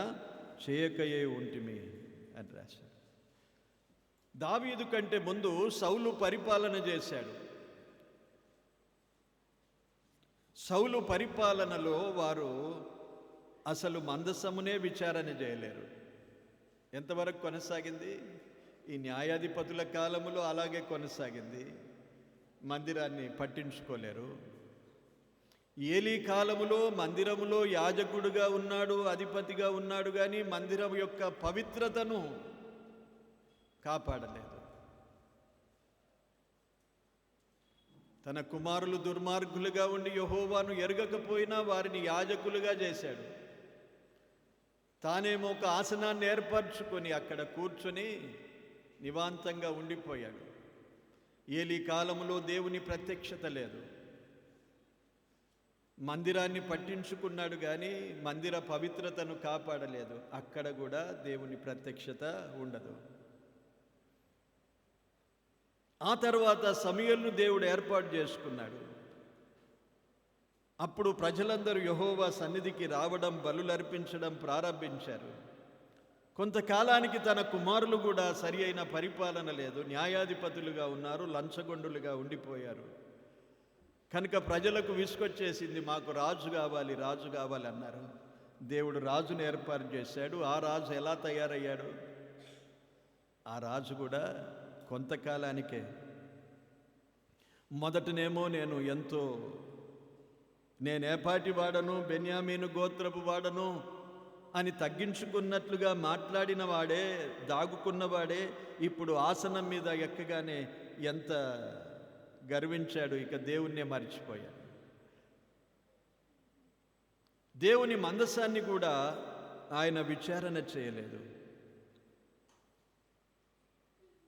Speaker 1: చేయకయే ఉంటిమి అని రాశాడు. దావీదు కంటే ముందు సౌలు పరిపాలన చేశాడు. సౌలు పరిపాలనలో వారు అసలు మందసమునే విచారణ చేయలేరు. ఎంతవరకు కొనసాగింది? ఈ న్యాయాధిపతుల కాలములో అలాగే కొనసాగింది. మందిరాన్ని పట్టించుకోలేరు. ఏలీ కాలములో మందిరములో యాజకుడుగా ఉన్నాడు, అధిపతిగా ఉన్నాడు, కానీ మందిరం యొక్క పవిత్రతను కాపాడలేదు. తన కుమారులు దుర్మార్గులుగా ఉండి యెహోవాను ఎరగకపోయినా వారిని యాజకులుగా చేశాడు. తానేమో ఒక ఆసనాన్ని ఏర్పరచుకొని అక్కడ కూర్చొని నివాంతంగా ఉండిపోయాడు. ఏలీ కాలంలో దేవుని ప్రత్యక్షత లేదు. మందిరాన్ని పట్టించుకున్నాడు కానీ మందిర పవిత్రతను కాపాడలేదు. అక్కడ కూడా దేవుని ప్రత్యక్షత ఉండదు. ఆ తర్వాత సమూయేలును దేవుడు ఏర్పాటు చేసుకున్నాడు. అప్పుడు ప్రజలందరూ యెహోవా సన్నిధికి రావడం, బలులర్పించడం ప్రారంభించారు. కొంతకాలానికి తన కుమారులు కూడా సరి అయిన పరిపాలన లేదు, న్యాయాధిపతులుగా ఉన్నారు, లంచగొండులుగా ఉండిపోయారు. కనుక ప్రజలకు విసుకొచ్చేసింది, మాకు రాజు కావాలి, రాజు కావాలి అన్నారు. దేవుడు రాజును ఏర్పాటు చేశాడు. ఆ రాజు ఎలా తయారయ్యాడు? ఆ రాజు కూడా కొంతకాలానికే. మొదటనేమో నేనేపాటి వాడను, బెన్యామీను గోత్రపు వాడను అని తగ్గించుకున్నట్లుగా మాట్లాడిన వాడే, దాగుకున్నవాడే ఇప్పుడు ఆసనం మీద ఎక్కగానే ఎంత గర్వించాడు. ఇక దేవుణ్ణే మర్చిపోయాడు. దేవుని మందసాన్ని కూడా ఆయన విచారణ చేయలేదు.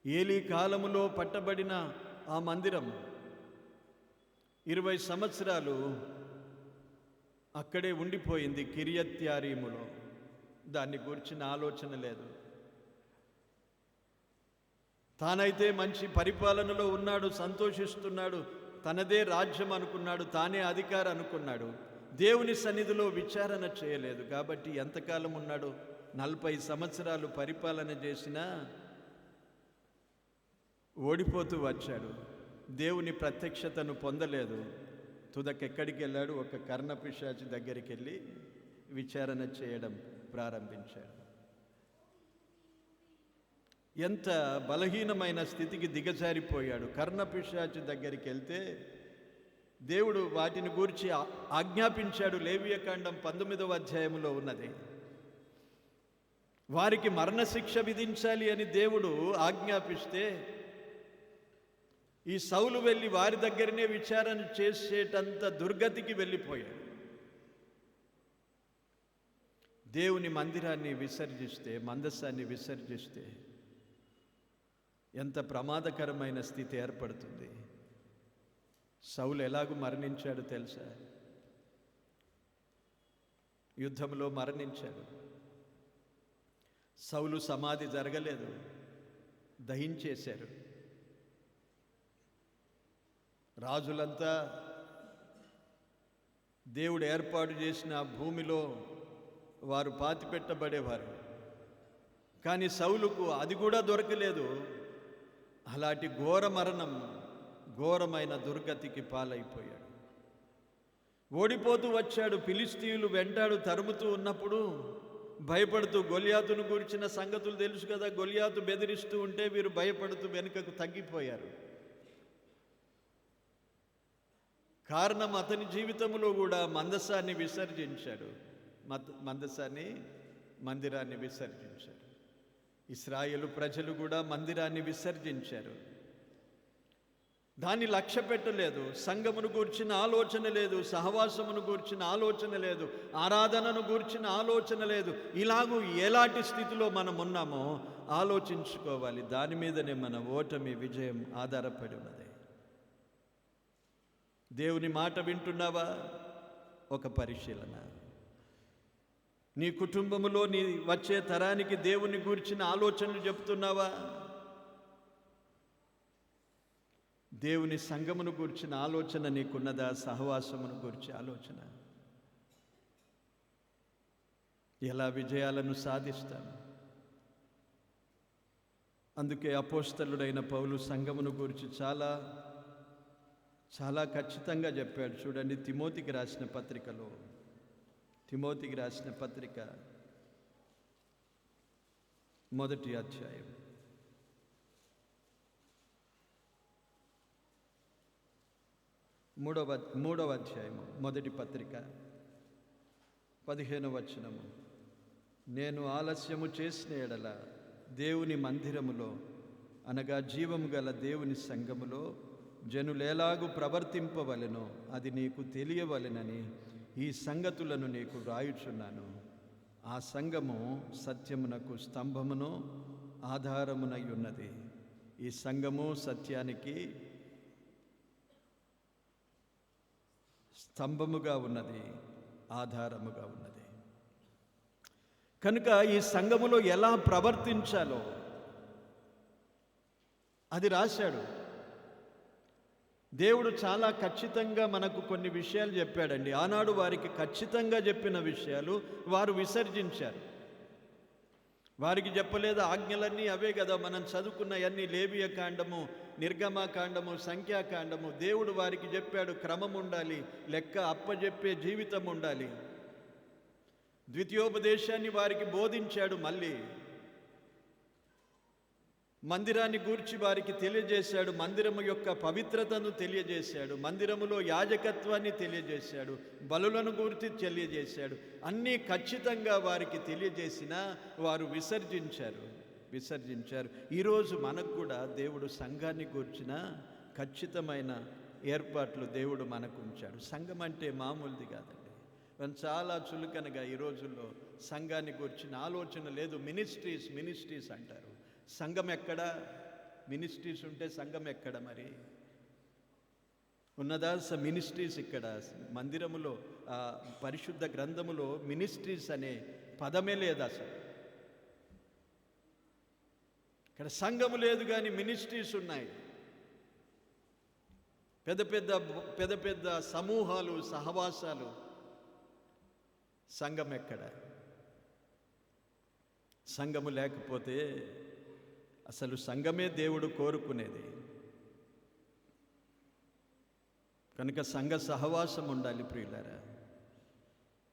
Speaker 1: ఏలీ కాలములో పట్టబడిన ఆ మందిరం 20 సంవత్సరాలు అక్కడే ఉండిపోయింది, కిరియత్యారీములో. దాన్ని గురించిన ఆలోచన లేదు. తానైతే మంచి పరిపాలనలో ఉన్నాడు, సంతోషిస్తున్నాడు, తనదే రాజ్యం అనుకున్నాడు, తానే అధికారి అనుకున్నాడు. దేవుని సన్నిధిలో విచారణ చేయలేదు. కాబట్టి ఎంతకాలం ఉన్నాడు? 40 సంవత్సరాలు పరిపాలన చేసినా ఓడిపోతూ వచ్చాడు. దేవుని ప్రత్యక్షతను పొందలేదు. తుదకెక్కడికి వెళ్ళాడు? ఒక కర్ణపిశాచి దగ్గరికి వెళ్ళి విచారణ చేయడం ప్రారంభించాడు. ఎంత బలహీనమైన స్థితికి దిగజారిపోయాడు. కర్ణపిశాచి దగ్గరికి వెళ్తే దేవుడు వాటిని గూర్చి ఆజ్ఞాపించాడు. లేవియకాండం 19వ అధ్యాయంలో ఉన్నది. వారికి మరణశిక్ష విధించాలి అని దేవుడు ఆజ్ఞాపిస్తే ఈ సౌలు వెళ్ళి వారి దగ్గరనే విచారణ చేసేటంత దుర్గతికి వెళ్ళిపోయాడు. దేవుని మందిరాన్ని విసర్జిస్తే, మందసాన్ని విసర్జిస్తే ఎంత ప్రమాదకరమైన స్థితి ఏర్పడుతుంది. సౌలు ఎలాగూ మరణించాడు తెలుసా? యుద్ధంలో మరణించాడు. సౌలు సమాధి జరగలేదు, దహించేశారు. రాజులంతా దేవుడు ఏర్పాటు చేసిన భూమిలో వారు పాతిపెట్టబడేవారు. కానీ సౌలుకు అది కూడా దొరకలేదు. అలాంటి ఘోర మరణం, ఘోరమైన దుర్గతికి పాలైపోయాడు. ఓడిపోతూ వచ్చాడు. ఫిలిష్తీయులు వెంటాడు తరుముతూ ఉన్నప్పుడు భయపడుతూ, గొలియాతును గురించిన సంగతులు తెలుసు కదా, గొలియాతు బెదిరిస్తూ ఉంటే వీరు భయపడుతూ వెనుకకు తగ్గిపోయారు. కారణం, అతని జీవితంలో కూడా మందసాన్ని విసర్జించాడు. మందిరాన్ని విసర్జించాడు. ఇశ్రాయేలు ప్రజలు కూడా మందిరాన్ని విసర్జించారు. దాన్ని లక్ష్య పెట్టలేదు. సంఘమును గూర్చిన ఆలోచన లేదు, సహవాసమును గూర్చిన ఆలోచన లేదు, ఆరాధనను గూర్చిన ఆలోచన లేదు. ఇలాగూ ఎలాంటి స్థితిలో మనం ఉన్నామో ఆలోచించుకోవాలి. దాని మీదనే మన ఓటమి, విజయం ఆధారపడి ఉన్నది. దేవుని మాట వింటున్నావా? ఒక పరిశీలన. నీ కుటుంబములో నీ వచ్చే తరానికి దేవుని గురించిన ఆలోచనలు చెప్తున్నావా? దేవుని సంఘమును గురించిన ఆలోచన నీకున్నదా? సహవాసమును గురించి ఆలోచన? ఎలా విజయాలను సాధిస్తాను? అందుకే అపోస్తలుడైన పౌలు సంఘమును గురించి చాలా చాలా ఖచ్చితంగా చెప్పాడు. చూడండి, తిమోతికి రాసిన పత్రికలో, తిమోతికి రాసిన పత్రిక 1వ అధ్యాయం 3వ అధ్యాయము, మొదటి పత్రిక 15వ వచనము. నేను ఆలస్యము చేసిన ఎడల దేవుని మందిరములో అనగా జీవము గల దేవుని సంఘములో జనులేలాగు ప్రవర్తింపవలెనో అది నీకు తెలియవలెనని ఈ సంగతులను నీకు వ్రాయుచున్నాను. ఆ సంఘము సత్యమునకు స్తంభమును ఆధారమునై ఉన్నది. ఈ సంఘము సత్యానికి స్తంభముగా ఉన్నది, ఆధారముగా ఉన్నది. కనుక ఈ సంఘములో ఎలా ప్రవర్తించాలో అది రాశాడు. దేవుడు చాలా ఖచ్చితంగా మనకు కొన్ని విషయాలు చెప్పాడండి. ఆనాడు వారికి ఖచ్చితంగా చెప్పిన విషయాలు వారు విసర్జించారు. వారికి చెప్పలేదు. ఆజ్ఞలన్నీ అవే కదా మనం చదువుకున్నవన్నీ, లేవియ కాండము, నిర్గమకాండము, సంఖ్యాకాండము. దేవుడు వారికి చెప్పాడు క్రమం ఉండాలి, లెక్క అప్పజెప్పే జీవితం ఉండాలి. ద్వితీయోపదేశాన్ని వారికి బోధించాడు. మళ్ళీ మందిరాన్ని గూర్చి వారికి తెలియజేశాడు. మందిరము యొక్క పవిత్రతను తెలియజేశాడు. మందిరములో యాజకత్వాన్ని తెలియజేశాడు. బలులను గూర్చి తెలియజేశాడు. అన్నీ ఖచ్చితంగా వారికి తెలియజేసినా వారు విసర్జించారు. ఈరోజు మనకు కూడా దేవుడు సంఘాన్ని గూర్చిన ఖచ్చితమైన ఏర్పాట్లు దేవుడు మనకు ఉంచాడు. సంఘం అంటే మామూలుది కాదండి. మనం చాలా చులకనగా ఈ రోజుల్లో సంఘాన్ని గూర్చిన ఆలోచన లేదు. మినిస్ట్రీస్ అంటారు. సంఘం ఎక్కడ? మినిస్ట్రీస్ ఉంటే సంఘం ఎక్కడ? మరి ఉన్నదా? మినిస్ట్రీస్ ఇక్కడ మందిరములో, పరిశుద్ధ గ్రంథములో మినిస్ట్రీస్ అనే పదమే లేదు అసలు. ఇక్కడ సంఘము లేదు కానీ మినిస్ట్రీస్ ఉన్నాయి. పెద్ద పెద్ద సమూహాలు, సహవాసాలు. సంఘం ఎక్కడ? సంఘము లేకపోతే అసలు సంఘమే దేవుడు కోరుకునేది. కనుక సంఘ సహవాసం ఉండాలి ప్రియులారా.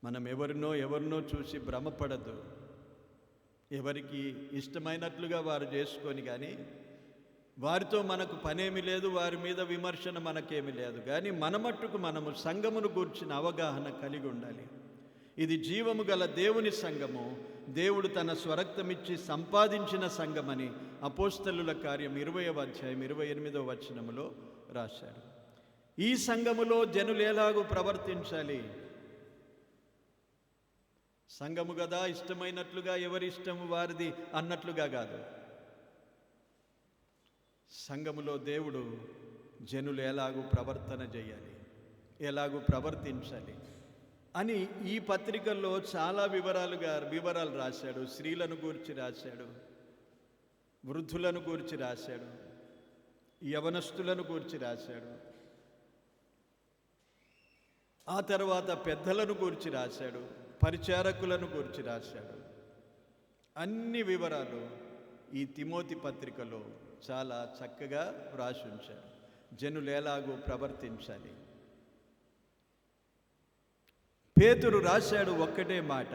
Speaker 1: మనం ఎవరినో చూసి భ్రమపడద్దు. ఎవరికి ఇష్టమైనట్లుగా వారు చేసుకొని కానీ వారితో మనకు పనేమి లేదు, వారి మీద విమర్శన మనకేమి లేదు. కానీ మన మట్టుకు మనము సంఘమును గూర్చిన అవగాహన కలిగి ఉండాలి. ఇది జీవము గల దేవుని సంఘము, దేవుడు తన స్వరక్తమిచ్చి సంపాదించిన సంఘమని అపోస్తలుల కార్యం 20వ అధ్యాయం 28వ వచనములో రాశాడు. ఈ సంఘములో జనులు ఎలాగూ ప్రవర్తించాలి? సంఘము కదా ఇష్టమైనట్లుగా, ఎవరి ఇష్టము వారిది అన్నట్లుగా కాదు. సంఘములో దేవుడు జనులు ఎలాగూ ప్రవర్తన చేయాలి, ఎలాగూ ప్రవర్తించాలి అని ఈ పత్రికల్లో చాలా వివరాలు రాశాడు. స్త్రీలను గూర్చి రాశాడు, వృద్ధులను గూర్చి రాశాడు, యవనస్తులను గూర్చి రాశాడు, ఆ తర్వాత పెద్దలను గూర్చి రాశాడు, పరిచారకులను గూర్చి రాశాడు. అన్ని వివరాలు ఈ తిమోతి పత్రికలో చాలా చక్కగా వ్రాసి ఉంచాడు. జనులు ఎలాగూ ప్రవర్తించాలి. పేతురు రాశాడు ఒక్కటే మాట,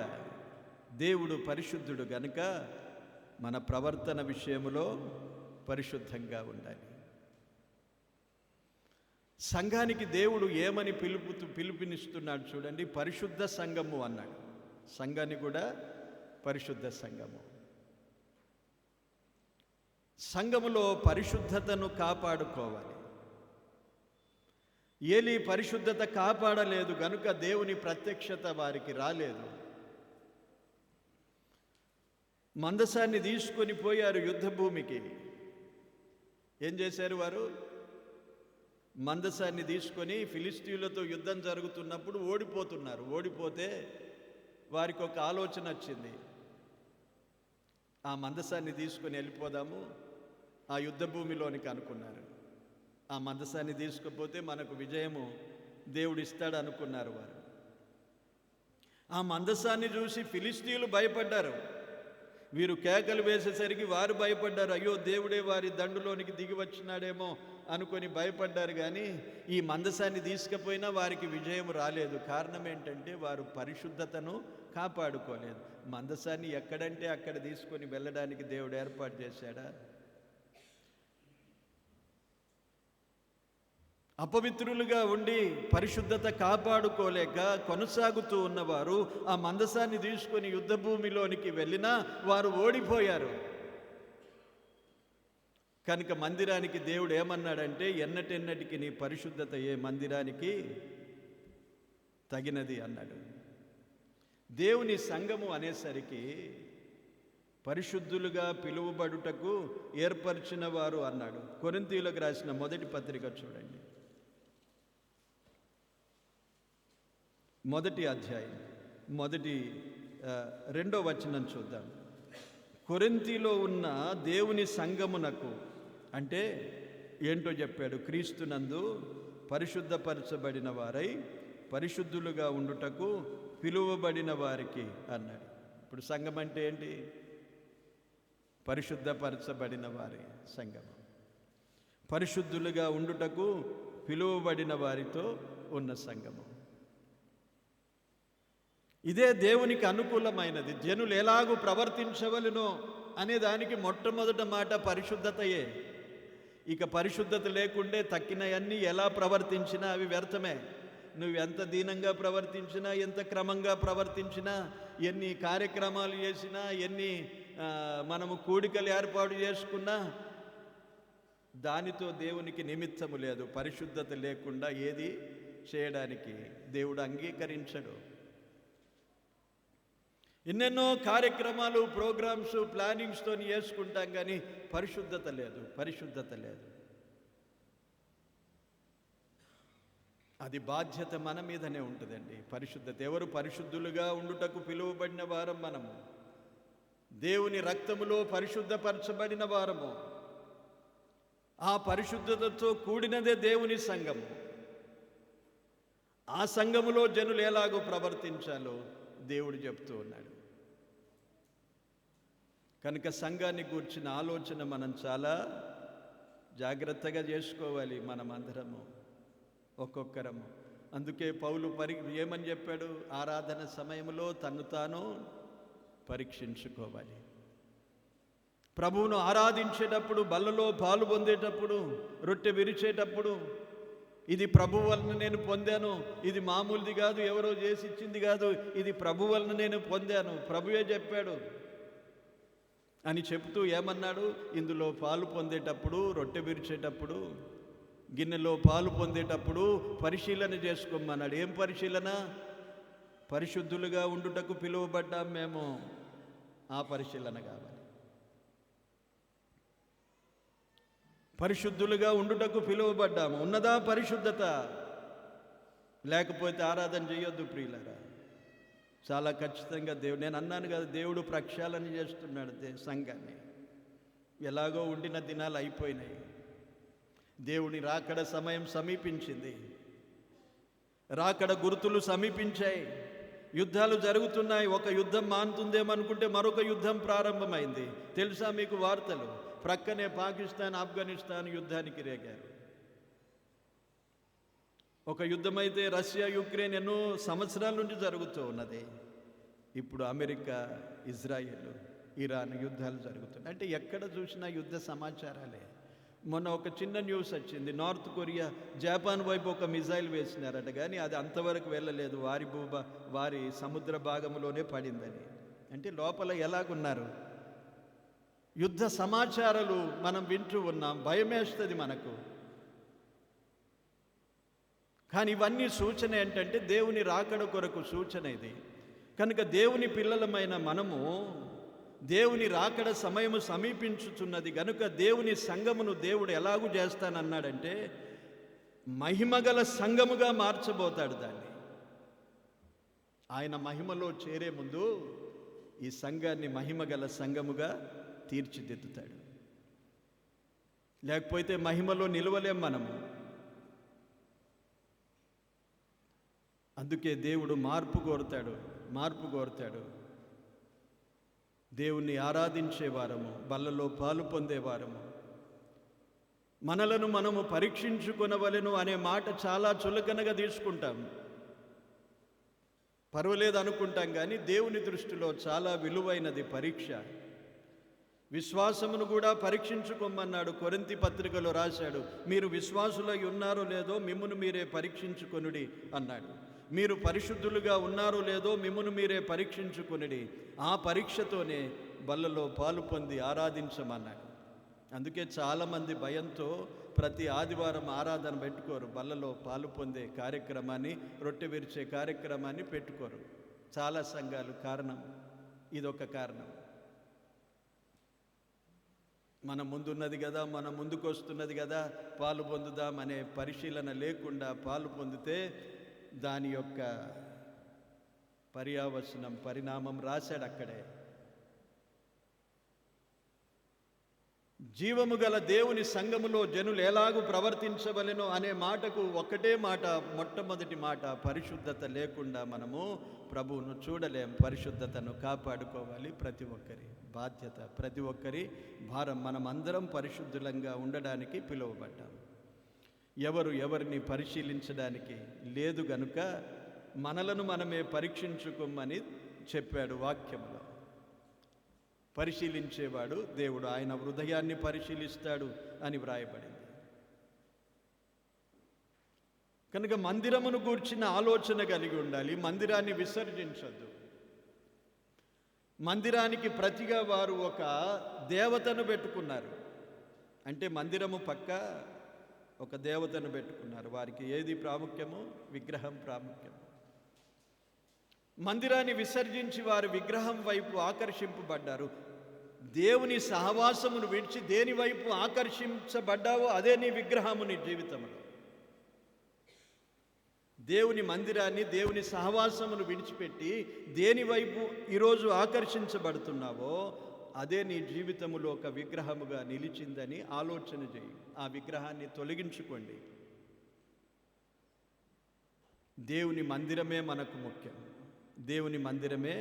Speaker 1: దేవుడు పరిశుద్ధుడు గనుక మన ప్రవర్తన విషయంలో పరిశుద్ధంగా ఉండాలి. సంఘానికి దేవుడు ఏమని పిలుపునిస్తున్నాడు చూడండి. పరిశుద్ధ సంఘము అన్నాడు. సంఘాన్ని కూడా పరిశుద్ధ సంఘము. సంఘములో పరిశుద్ధతను కాపాడుకోవాలి. ఏలీ పరిశుద్ధత కాపాడలేదు గనుక దేవుని ప్రత్యక్షత వారికి రాలేదు. మందసాన్ని తీసుకొని పోయారు యుద్ధ భూమికి. ఏం చేశారు వారు? మందసాన్ని తీసుకొని ఫిలిస్తీయులతో యుద్ధం జరుగుతున్నప్పుడు ఓడిపోతున్నారు. ఓడిపోతే వారికి ఒక ఆలోచన వచ్చింది, ఆ మందసాన్ని తీసుకొని వెళ్ళిపోదాము ఆ యుద్ధ భూమిలోనికి అనుకున్నారు. ఆ మందసాన్ని తీసుకుపోతే మనకు విజయము దేవుడు ఇస్తాడు అనుకున్నారు వారు. ఆ మందసాన్ని చూసి ఫిలిస్తీయులు భయపడ్డారు. వీరు కేకలు వేసేసరికి వారు భయపడ్డారు. అయ్యో దేవుడే వారి దండులోనికి దిగి వచ్చినాడేమో అనుకొని భయపడ్డారు. కానీ ఈ మందసాన్ని తీసుకుపోయినా వారికి విజయం రాలేదు. కారణం ఏంటంటే వారు పరిశుద్ధతను కాపాడుకోలేదు. మందసాన్ని ఎక్కడంటే అక్కడ తీసుకొని వెళ్ళడానికి దేవుడు ఏర్పాటు చేశాడా? అపవిత్రులుగా ఉండి పరిశుద్ధత కాపాడుకోలేక కొనసాగుతూ ఉన్నవారు ఆ మందసాన్ని తీసుకొని యుద్ధ భూమిలోనికి వెళ్ళినా వారు ఓడిపోయారు. కనుక మందిరానికి దేవుడు ఏమన్నాడంటే, ఎన్నటెన్నటికి నీ పరిశుద్ధత ఏ మందిరానికి తగినది అన్నాడు. దేవుని సంఘము అనేసరికి పరిశుద్ధులుగా పిలువబడుటకు ఏర్పరిచిన వారు అన్నాడు. కొరింథీయులకు రాసిన మొదటి పత్రిక చూడండి, మొదటి అధ్యాయం, రెండో వచనం చూద్దాం. కొరింథీలో ఉన్న దేవుని సంఘమునకు, అంటే ఏంటో చెప్పాడు, క్రీస్తునందు పరిశుద్ధపరచబడిన వారై పరిశుద్ధులుగా ఉండుటకు పిలువబడిన వారికి అన్నాడు. ఇప్పుడు సంఘం అంటే ఏంటి? పరిశుద్ధపరచబడిన వారి సంఘము, పరిశుద్ధులుగా ఉండుటకు పిలువబడిన వారితో ఉన్న సంఘము. ఇదే దేవునికి అనుకూలమైనది. జనులు ఎలాగూ ప్రవర్తించవలెనో అనే దానికి మొట్టమొదటి మాట పరిశుద్ధతయే. ఇక పరిశుద్ధత లేకుండే తక్కినవన్నీ ఎలా ప్రవర్తించినా అవి వ్యర్థమే. నువ్వు ఎంత దీనంగా ప్రవర్తించినా, ఎంత క్రమంగా ప్రవర్తించినా, ఎన్ని కార్యక్రమాలు చేసినా, ఎన్ని మనము కూడికలు ఏర్పాటు చేసుకున్నా దానితో దేవునికి నిమిత్తము లేదు. పరిశుద్ధత లేకుండా ఏది చేయడానికి దేవుడు అంగీకరించడు. ఎన్నెన్నో కార్యక్రమాలు, ప్రోగ్రామ్స్, ప్లానింగ్స్తో చేసుకుంటాం, కానీ పరిశుద్ధత లేదు. అది బాధ్యత మన మీదనే ఉంటుందండి. పరిశుద్ధత. ఎవరు పరిశుద్ధులుగా ఉండుటకు పిలువబడిన వారం మనము, దేవుని రక్తములో పరిశుద్ధపరచబడిన వారము. ఆ పరిశుద్ధతతో కూడినదే దేవుని సంఘము. ఆ సంఘములో జనులు ఎలాగో ప్రవర్తించాలో దేవుడు చెప్తూ ఉన్నాడు. కనుక సంఘాన్ని గూర్చిన ఆలోచన మనం చాలా జాగ్రత్తగా చేసుకోవాలి, మనమందరము, ఒక్కొక్కరము. అందుకే పౌలు ఏమని చెప్పాడు? ఆరాధన సమయంలో తన్ను తాను పరీక్షించుకోవాలి. ప్రభువును ఆరాధించేటప్పుడు, బల్లలో పాలు పొందేటప్పుడు, రొట్టె విరిచేటప్పుడు, ఇది ప్రభు వలన నేను పొందాను, ఇది మామూలుది కాదు, ఎవరో చేసి ఇచ్చింది కాదు, ఇది ప్రభు వలన నేను పొందాను, ప్రభువే చెప్పాడు అని చెప్తూ ఏమన్నాడు? ఇందులో పాలు పొందేటప్పుడు, రొట్టె విరిచేటప్పుడు, గిన్నెలో పాలు పొందేటప్పుడు పరిశీలన చేసుకోమన్నాడు. ఏం పరిశీలన? పరిశుద్ధులుగా ఉండుటకు పిలువబడ్డాం మేము, ఆ పరిశీలన కావాలి. పరిశుద్ధులుగా ఉండుటకు పిలువబడ్డాము. ఉన్నదా పరిశుద్ధత? లేకపోతే ఆరాధన చేయొద్దు ప్రియులారా. చాలా ఖచ్చితంగా నేను అన్నాను కదా, దేవుడు ప్రక్షాళన చేస్తున్నాడు సంఘాన్ని. ఎలాగో ఉండిన దినాలు అయిపోయినాయి. దేవుని రాకడ సమయం సమీపించింది. రాకడ గుర్తులు సమీపించాయి. యుద్ధాలు జరుగుతున్నాయి. ఒక యుద్ధం మానుతుందేమనుకుంటే మరొక యుద్ధం ప్రారంభమైంది. తెలుసా మీకు వార్తలు? ప్రక్కనే పాకిస్తాన్, ఆఫ్ఘనిస్తాన్ యుద్ధానికి రేగారు. ఒక యుద్ధమైతే రష్యా, యుక్రెయిన్ ఎన్నో సంవత్సరాల నుంచి జరుగుతూ ఉన్నది. ఇప్పుడు అమెరికా, ఇజ్రాయెల్, ఇరాన్ యుద్ధాలు జరుగుతున్నాయి. అంటే ఎక్కడ చూసినా యుద్ధ సమాచారాలే. మొన్న ఒక చిన్న న్యూస్ వచ్చింది, నార్త్ కొరియా జపాన్ వైపు ఒక మిజైల్ వేసినారట, కానీ అది అంతవరకు వెళ్ళలేదు, వారి సముద్ర భాగంలోనే పడిందని. అంటే లోపల ఎలాగున్నారు? యుద్ధ సమాచారాలు మనం వింటూ ఉన్నాం, భయమేస్తుంది మనకు. కానీ ఇవన్నీ సూచన ఏంటంటే దేవుని రాకడ కొరకు సూచన ఇది. కనుక దేవుని పిల్లలమైన మనము, దేవుని రాకడ సమయము సమీపించుతున్నది గనుక దేవుని సంఘమును దేవుడు ఎలాగూ చేస్తానన్నాడంటే మహిమగల సంఘముగా మార్చబోతాడు దాన్ని. ఆయన మహిమలో చేరే ముందు ఈ సంఘాన్ని మహిమగల సంఘముగా తీర్చిదిద్దుతాడు. లేకపోతే మహిమలో నిలవలేం మనము. అందుకే దేవుడు మార్పు కోరుతాడు. దేవుణ్ణి ఆరాధించేవారము, బల్లలో పాలు పొందేవారము, మనలను మనము పరీక్షించుకొనవలెను అనే మాట చాలా చులకనగా తీసుకుంటాం. పర్వాలేదు అనుకుంటాం, కానీ దేవుని దృష్టిలో చాలా విలువైనది పరీక్ష. విశ్వాసమును కూడా పరీక్షించుకోమన్నాడు. కొరింథీ పత్రికలో రాశాడు, మీరు విశ్వాసులై ఉన్నారో లేదో మిమ్మును మీరే పరీక్షించుకొనుడి అన్నాడు. మీరు పరిశుద్ధులుగా ఉన్నారో లేదో మిమ్మును మీరే పరీక్షించుకొనుడి. ఆ పరీక్షతోనే బల్లలో పాలు పొంది ఆరాధించమన్నాడు. అందుకే చాలామంది భయంతో ప్రతి ఆదివారం ఆరాధన పెట్టుకోరు, బల్లలో పాలు పొందే కార్యక్రమాన్ని, రొట్టె విరిచే కార్యక్రమాన్ని పెట్టుకోరు చాలా సంఘాలు. కారణం ఇదొక కారణం. మన ముందున్నది కదా, మన ముందుకు వస్తున్నది కదా, పాలు పొందుదాం అనే పరిశీలన లేకుండా పాలు పొందితే దాని యొక్క పర్యావసనం, పరిణామం రాశాడు అక్కడే. జీవము గల దేవుని సంఘములో జనులు ఎలాగూ ప్రవర్తించవలెనో అనే మాటకు ఒక్కటే మాట, మొట్టమొదటి మాట, పరిశుద్ధత లేకుండా మనము ప్రభువును చూడలేం. పరిశుద్ధతను కాపాడుకోవాలి, ప్రతి ఒక్కరి బాధ్యత, ప్రతి ఒక్కరి భారం. మనం అందరం పరిశుద్ధులంగా ఉండడానికి పిలువబడ్డాం. ఎవరిని పరిశీలించడానికి లేదు గనుక మనలను మనమే పరీక్షించుకోమని చెప్పాడు వాక్యంలో. పరిశీలించేవాడు దేవుడు, ఆయన హృదయాన్ని పరిశీలిస్తాడు అని వ్రాయబడింది. కనుక మందిరమును గూర్చిన ఆలోచన కలిగి ఉండాలి. మందిరాన్ని విసర్జించొద్దు. మందిరానికి ప్రతిగా వారు ఒక దేవతను పెట్టుకున్నారు. అంటే మందిరము పక్క ఒక దేవతను పెట్టుకున్నారు. వారికి ఏది ప్రాముఖ్యము? విగ్రహం ప్రాముఖ్యము. మందిరాన్ని విసర్జించి వారు విగ్రహం వైపు ఆకర్షింపబడ్డారు. దేవుని సహవాసమును విడిచి దేని వైపు ఆకర్షించబడ్డావో అదే నీ విగ్రహము నీ జీవితంలో. దేవుని మందిరాన్ని, దేవుని సహవాసమును విడిచిపెట్టి దేని వైపు ఈరోజు ఆకర్షించబడుతున్నావో అదే నీ జీవితములో ఒక విగ్రహముగా నిలిచిందని ఆలోచన చేయి. ఆ విగ్రహాన్ని తొలగించుకోండి. దేవుని మందిరమే మనకు ముఖ్యం. దేవుని మందిరమే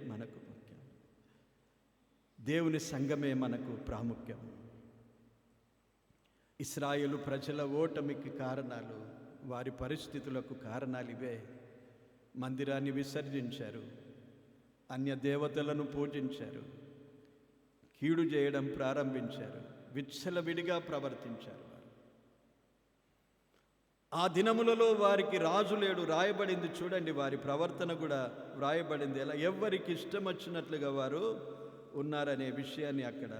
Speaker 1: మనకు ముఖ్యం. దేవుని సంఘమే మనకు ప్రాముఖ్యం. ఇశ్రాయేలు ప్రజల ఓటమికి కారణాలు, వారి పరిస్థితులకు కారణాలు ఇవే. మందిరాన్ని విసర్జించారు, అన్య దేవతలను పూజించారు, కీడు చేయడం ప్రారంభించారు, విచ్చలవిడిగా ప్రవర్తించారు. ఆ దినములలో వారికి రాజు లేడు, రాయబడింది చూడండి. వారి ప్రవర్తన కూడా వ్రాయబడింది. ఎలా ఎవరికి ఇష్టం వచ్చినట్లుగా వారు ఉన్నారనే విషయాన్ని అక్కడ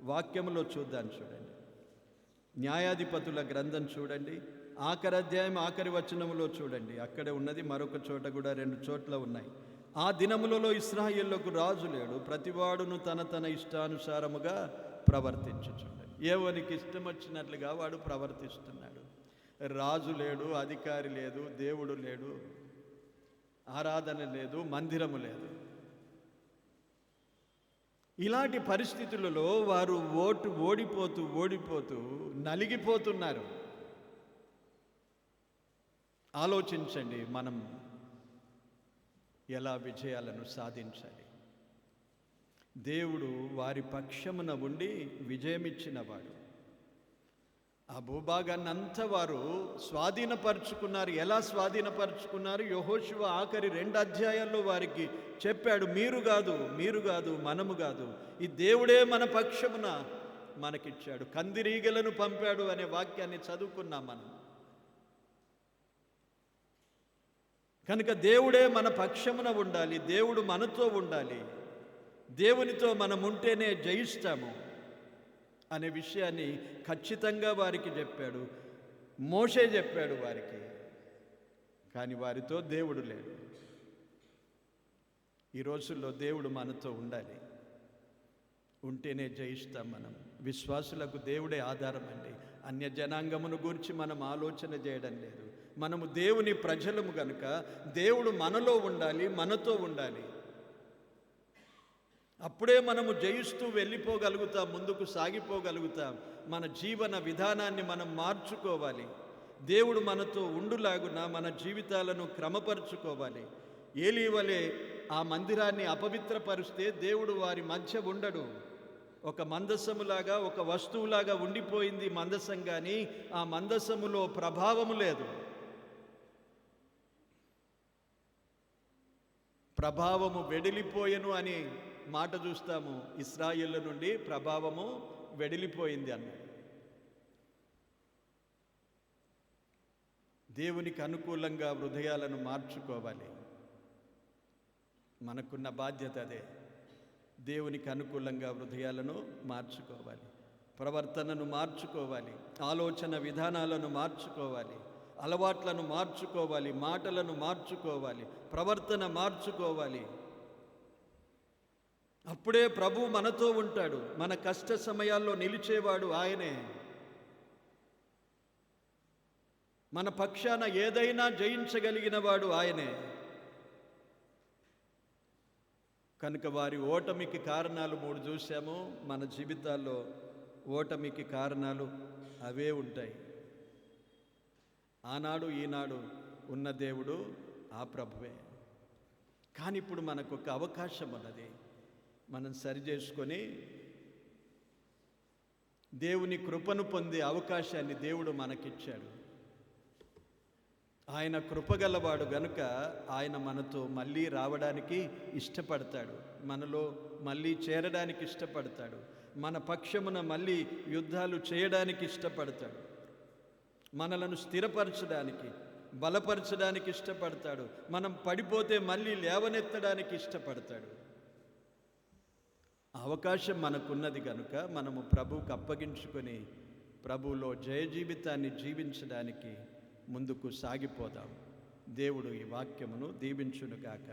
Speaker 1: వాక్యంలో చూద్దాం. చూడండి, న్యాయాధిపతుల గ్రంథం చూడండి, ఆఖరి అధ్యాయం ఆఖరి వచనములో చూడండి. అక్కడే ఉన్నది, మరొక చోట కూడా 2 చోట్ల ఉన్నాయి. ఆ దినములలో ఇశ్రాయేలుకు రాజు లేడు, ప్రతివాడును తన ఇష్టానుసారముగా ప్రవర్తించుచుండెను. ఎవరికి ఇష్టం వచ్చినట్లుగా వాడు ప్రవర్తిస్తున్నాడు. రాజు లేడు, అధికారి లేదు, దేవుడు లేడు, ఆరాధన లేదు, మందిరము లేదు. ఇలాంటి పరిస్థితులలో వారు ఓడిపోతూ నలిగిపోతున్నారు. ఆలోచించండి, మనం ఎలా విజయాలను సాధించాలి? దేవుడు వారి పక్షమున ఉండి విజయమిచ్చినవాడు. ఆ భూభాగాన్నంతా వారు స్వాధీనపరుచుకున్నారు. ఎలా స్వాధీనపరుచుకున్నారు? యెహోషువ ఆఖరి 2 అధ్యాయాల్లో వారికి చెప్పాడు, మీరు కాదు, మనము కాదు, ఈ దేవుడే మన పక్షమున మనకిచ్చాడు, కందిరీగలను పంపాడు అనే వాక్యాన్ని చదువుకున్నాం మనం. కనుక దేవుడే మన పక్షమున ఉండాలి, దేవుడు మనతో ఉండాలి, దేవునితో మనం ఉంటేనే జయిస్తాము అనే విషయాన్ని ఖచ్చితంగా వారికి చెప్పాడు. మోషే చెప్పాడు వారికి. కానీ వారితో దేవుడు లేడు. ఈ రోజుల్లో దేవుడు మనతో ఉండాలి, ఉంటేనే జయిస్తాం మనం. విశ్వాసులకు దేవుడే ఆధారం అండి. అన్య జనాంగమును గురించి మనం ఆలోచన చేయడం లేదు. మనము దేవుని ప్రజలము గనుక దేవుడు మనలో ఉండాలి, మనతో ఉండాలి. అప్పుడే మనము జయిస్తూ వెళ్ళిపోగలుగుతాం, ముందుకు సాగిపోగలుగుతాం. మన జీవన విధానాన్ని మనం మార్చుకోవాలి. దేవుడు మనతో ఉండులాగున మన జీవితాలను క్రమపరుచుకోవాలి. ఏలీవలే ఆ మందిరాన్ని అపవిత్రపరిస్తే దేవుడు వారి మధ్య ఉండడు. ఒక మందసములాగా, ఒక వస్తువులాగా ఉండిపోయింది మందసం. కానీ ఆ మందసములో ప్రభావము లేదు. ప్రభావము వెడిలిపోయెను అని మాట చూస్తాము. ఇశ్రాయేలు నుండి ప్రభావము వెడిలిపోయింది అన్నాడు. దేవునికి అనుకూలంగా హృదయాలను మార్చుకోవాలి. మనకున్న బాధ్యత అదే. దేవునికి అనుకూలంగా హృదయాలను మార్చుకోవాలి. ప్రవర్తనను మార్చుకోవాలి, ఆలోచన విధానాలను మార్చుకోవాలి, అలవాట్లను మార్చుకోవాలి, మాటలను మార్చుకోవాలి, ప్రవర్తన మార్చుకోవాలి. అప్పుడే ప్రభు మనతో ఉంటాడు. మన కష్ట సమయాల్లో నిలిచేవాడు ఆయనే. మన పక్షాన ఏదైనా జయించగలిగిన వాడు ఆయనే. కనుక వారి ఓటమికి కారణాలు 3 చూసాము. మన జీవితాల్లో ఓటమికి కారణాలు అవే ఉంటాయి. ఆనాడు ఈనాడు ఉన్న దేవుడు ఆ ప్రభువే. కానీ ఇప్పుడు మనకు ఒక అవకాశం ఉన్నది. మనం సరిచేసుకొని దేవుని కృపను పొందే అవకాశాన్ని దేవుడు మనకిచ్చాడు. ఆయన కృపగలవాడు గనుక ఆయన మనతో మళ్ళీ రావడానికి ఇష్టపడతాడు, మనలో మళ్ళీ చేరడానికి ఇష్టపడతాడు, మన పక్షమున మళ్ళీ యుద్ధాలు చేయడానికి ఇష్టపడతాడు, మనలను స్థిరపరచడానికి, బలపరచడానికి ఇష్టపడతాడు, మనం పడిపోతే మళ్ళీ లేవనెత్తడానికి ఇష్టపడతాడు. అవకాశం మనకున్నది కనుక మనము ప్రభువుకు అప్పగించుకొని ప్రభువులో జయ జీవితాన్ని జీవించడానికి ముందుకు సాగిపోదాం. దేవుడు ఈ వాక్యమును దీవించునుగాక.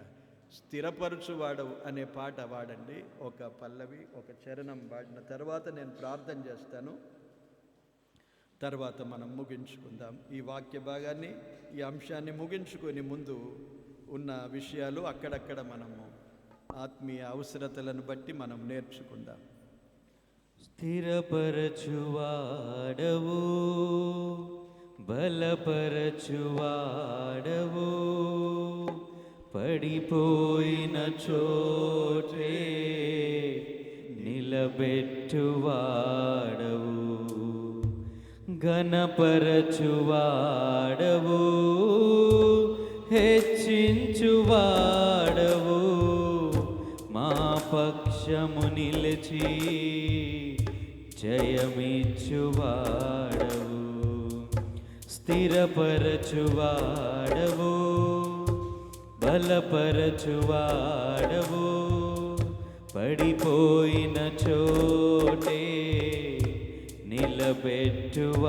Speaker 1: స్థిరపరచువాడవు అనే పాట వాడండి. ఒక పల్లవి, ఒక చరణం పాడిన తర్వాత నేను ప్రార్థన చేస్తాను. తర్వాత మనం ముగించుకుందాం ఈ వాక్య భాగాన్ని. ఈ అంశాన్ని ముగించుకొని ముందు ఉన్న విషయాలు అక్కడక్కడ మనము ఆత్మీయ అవసరతలను బట్టి మనం నేర్చుకుందాం.
Speaker 2: స్థిరపరచువాడవు, బలపరచువాడవు, పడిపోయిన చోటే నిలబెట్టువాడవు, ఘనపరచువాడవు, హెచ్చించువాడవు, మా పక్షము నిలిచి జయమిచ్చువాడవు. స్థిరపరచువాడవు, బలపరచువాడవు, పడిపోయిన చోటే నిలబెట్టువాడవు,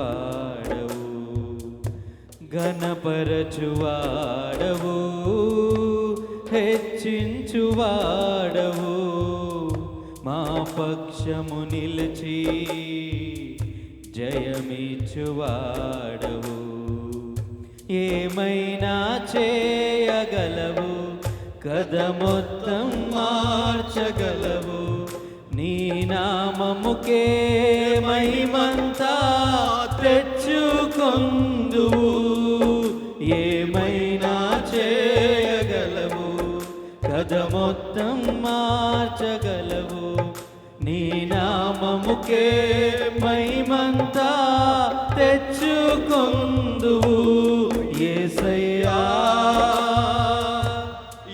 Speaker 2: ఘనపరచువాడవు, హెచ్చించువాడవు, మా పక్షము నిలిచి జయమిచ్చువాడవు. ఏమైనా చేయగలవు, కథ మొత్తం మార్చగలవు, నీ నామముకే మహిమంతా తెచ్చుకొందువు. ఏమైనా చేయగలవు, కథ మొత్తం మార్చగలవు, నీ నామముకే మహిమంతా తెచ్చుకొందువు. యేసయ్యా,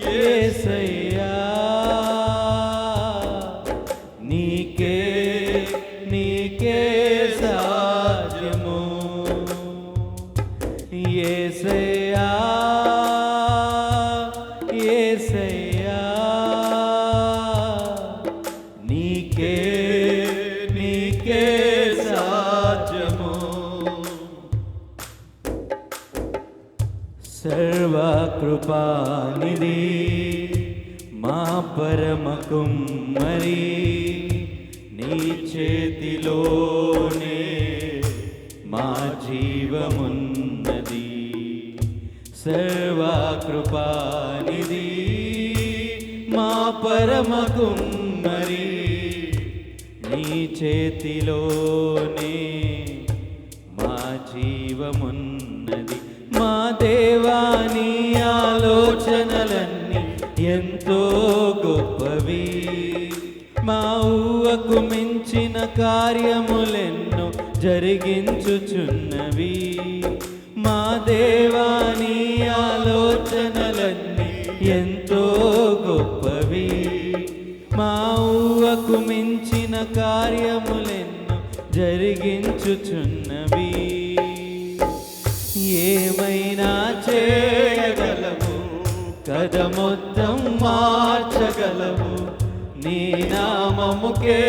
Speaker 2: యేసయ్యా, నీకే నీకే సాధ్యము. యేసయ్యా, యేసయ్యా, నీకే నీకే సాధ్యము. సర్వకృపానిధి మా పరమ కుమ్మరి, నీ చేతిలోనే మా జీవమున్నది. సర్వకృపానిధి మా పరమ కుమ్మరి, నీ చేతిలోనే మా జీవమున్నది. మా దేవాని ఆలోచనలన్నీ ఎంతో గొప్పవి, మా ఊహకు మించిన కార్యములెన్నో జరిగించుచున్నవి. మా దేవాని ఆలోచనలన్నీ ఎంతో గొప్పవి, మా ఊహకు మించిన కార్యములెన్నో జరిగించుచున్నవి. ఏమైనా చేయగలవు, కథ మొత్తం మార్చగలవు, నీ నామముకే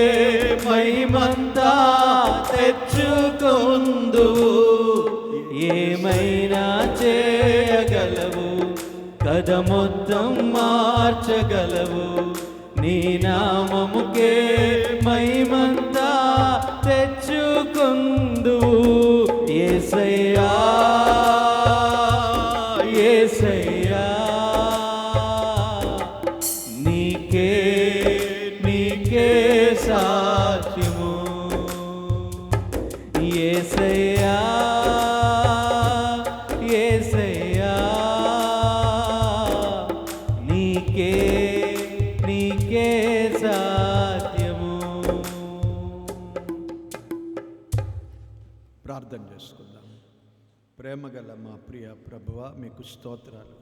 Speaker 2: మహిమంతా తెచ్చుకొందువు. ఏమైనా చేయగలవు, కథ మొత్తం మార్చగలవు. నీ నామముకే మహిమంతా తెచ్చుకొందువు. యేసయ్యా యేసయ్యా, నీకే నీకే సాధ్యము. యేసయ్యా యేసయ్యా, నీకే నీకే సాధ్యము.
Speaker 1: ప్రార్థన చేసుకుందాం. ప్రేమగల మా ప్రియ ప్రభువా, మీకు స్తోత్రాలు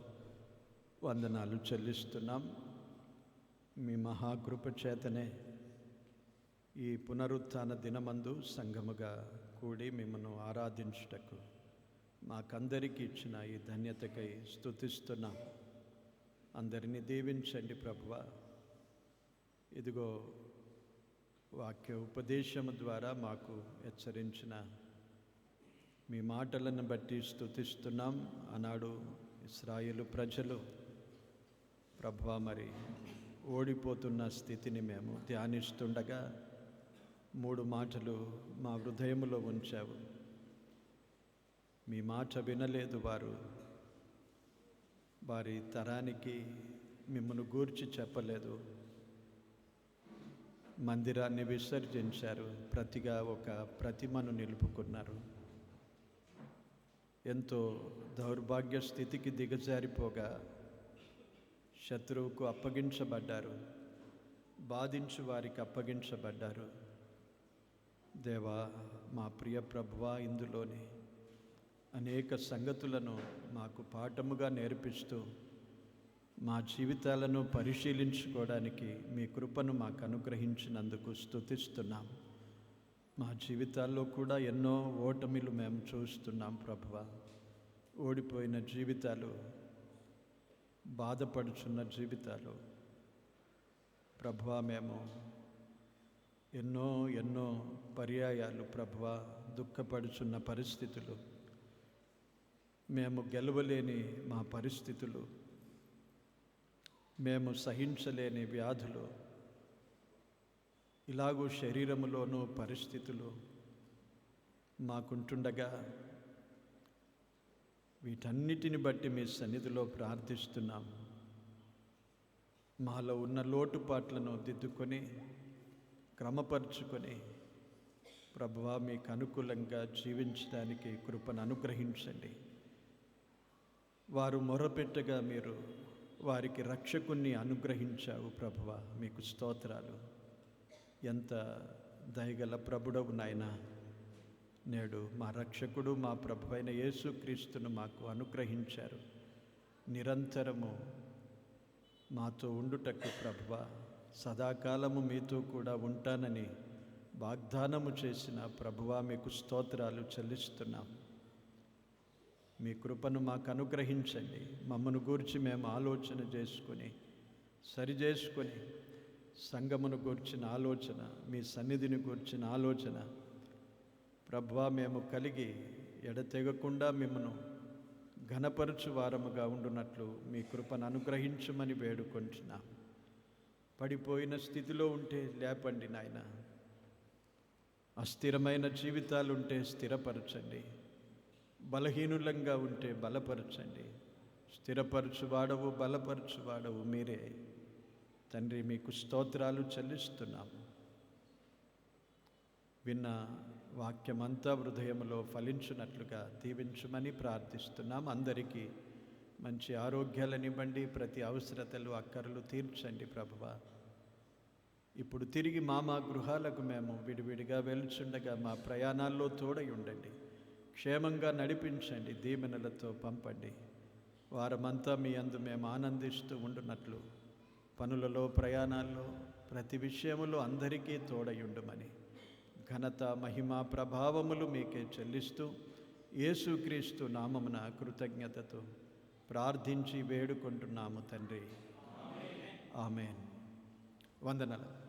Speaker 1: వందనాలు చెల్లిస్తున్నాం. మీ మహాకృప చేతనే ఈ పునరుత్థాన దినమందు సంఘముగా కూడి మిమ్మల్ని ఆరాధించుటకు మాకందరికీ ఇచ్చిన ఈ ధన్యతకై స్తుతిస్తున్నాం. అందరినీ దీవించండి ప్రభువా. ఇదిగో వాక్య ఉపదేశము ద్వారా మాకు హెచ్చరించిన మీ మాటలను బట్టి స్తుతిస్తున్నాం. ఆనాడు ఇశ్రాయేలు ప్రజలు ప్రభువా మరి ఓడిపోతున్న స్థితిని మేము ధ్యానిస్తుండగా 3 మాటలు మా హృదయములో ఉంచావు. మీ మాట వినలేదు వారు, వారి తరానికి మిమ్మల్ని గూర్చి చెప్పలేదు. మందిరాన్ని విసర్జించారు, ప్రతిగా ఒక ప్రతిమను నిలుపుకున్నారు. ఎంతో దౌర్భాగ్య స్థితికి దిగజారిపోగా శత్రువుకు అప్పగించబడ్డారు, బాధించు వారికి అప్పగించబడ్డారు. దేవా, మా ప్రియ ప్రభువా, ఇందులోని అనేక సంగతులను మాకు పాఠముగా నేర్పిస్తూ మా జీవితాలను పరిశీలించుకోవడానికి మీ కృపను మాకు అనుగ్రహించినందుకు స్తుతిస్తున్నాం. మా జీవితాల్లో కూడా ఎన్నో ఓటమిలు మేము చూస్తున్నాం ప్రభువా. ఓడిపోయిన జీవితాలు, బాధపడుచున్న జీవితాలు ప్రభువా, మేము ఎన్నో ఎన్నో పర్యాయాలు ప్రభువా దుఃఖపడుచున్న పరిస్థితులు, మేము గెలవలేని మా పరిస్థితులు, మేము సహించలేని వ్యాధులు, ఇలాగూ శరీరములోనూ పరిస్థితులు మాకుంటుండగా వీటన్నిటిని బట్టి మీ సన్నిధిలో ప్రార్థిస్తున్నాం. మాలో ఉన్న లోటుపాట్లను దిద్దుకొని క్రమపరుచుకొని ప్రభువా మీకు అనుకూలంగా జీవించడానికి కృపను అనుగ్రహించండి. వారు మొరపెట్టగా మీరు వారికి రక్షకుణ్ణి అనుగ్రహించావు ప్రభువా, మీకు స్తోత్రాలు. ఎంత దయగల ప్రభుడవు నాయనా. నేడు మా రక్షకుడు మా ప్రభు అయిన యేసుక్రీస్తును మాకు అనుగ్రహించారు. నిరంతరము మాతో ఉండుటకు ప్రభువా, సదాకాలము మీతో కూడా ఉంటానని వాగ్దానము చేసిన ప్రభువా, మీకు స్తోత్రాలు చెల్లిస్తున్నాం. మీ కృపను మాకు అనుగ్రహించండి. మమ్మను గూర్చి మేము ఆలోచన చేసుకొని సరిచేసుకొని సంఘమును గూర్చిన ఆలోచన, మీ సన్నిధిని గూర్చిన ఆలోచన ప్రభువా మేము కలిగి ఎడతెగకుండా మిమ్మను ఘనపరచు వారముగా ఉండునట్లు మీ కృపను అనుగ్రహించమని వేడుకొంటున్నాం. పడిపోయిన స్థితిలో ఉంటే లేపండి నాయన. అస్థిరమైన జీవితాలుంటే స్థిరపరచండి. బలహీనులంగా ఉంటే బలపరచండి. స్థిరపరచువాడవు, బలపరచువాడవు మీరే తండ్రి. మీకు స్తోత్రాలు చెల్లిస్తున్నాము. విన్న వాక్యమంతా హృదయంలో ఫలించున్నట్లుగా దీవించమని ప్రార్థిస్తున్నాం. అందరికీ మంచి ఆరోగ్యాలనివ్వండి. ప్రతి అవసరతలు అక్కర్లు తీర్చండి ప్రభువా. ఇప్పుడు తిరిగి మా గృహాలకు మేము విడివిడిగా వెళ్చుండగా మా ప్రయాణాల్లో తోడై ఉండండి. క్షేమంగా నడిపించండి, దీవెనలతో పంపండి. వారమంతా మీ యందు మేము ఆనందిస్తూ ఉండునట్లు పనులలో, ప్రయాణాల్లో, ప్రతి విషయములో అందరికీ తోడయుండుమని ఘనత, మహిమ, ప్రభావములు మీకే చెల్లిస్తూ యేసుక్రీస్తు నామమున కృతజ్ఞతతో ప్రార్థించి వేడుకుంటున్నాము తండ్రి. ఆమేన్. వందనాలు.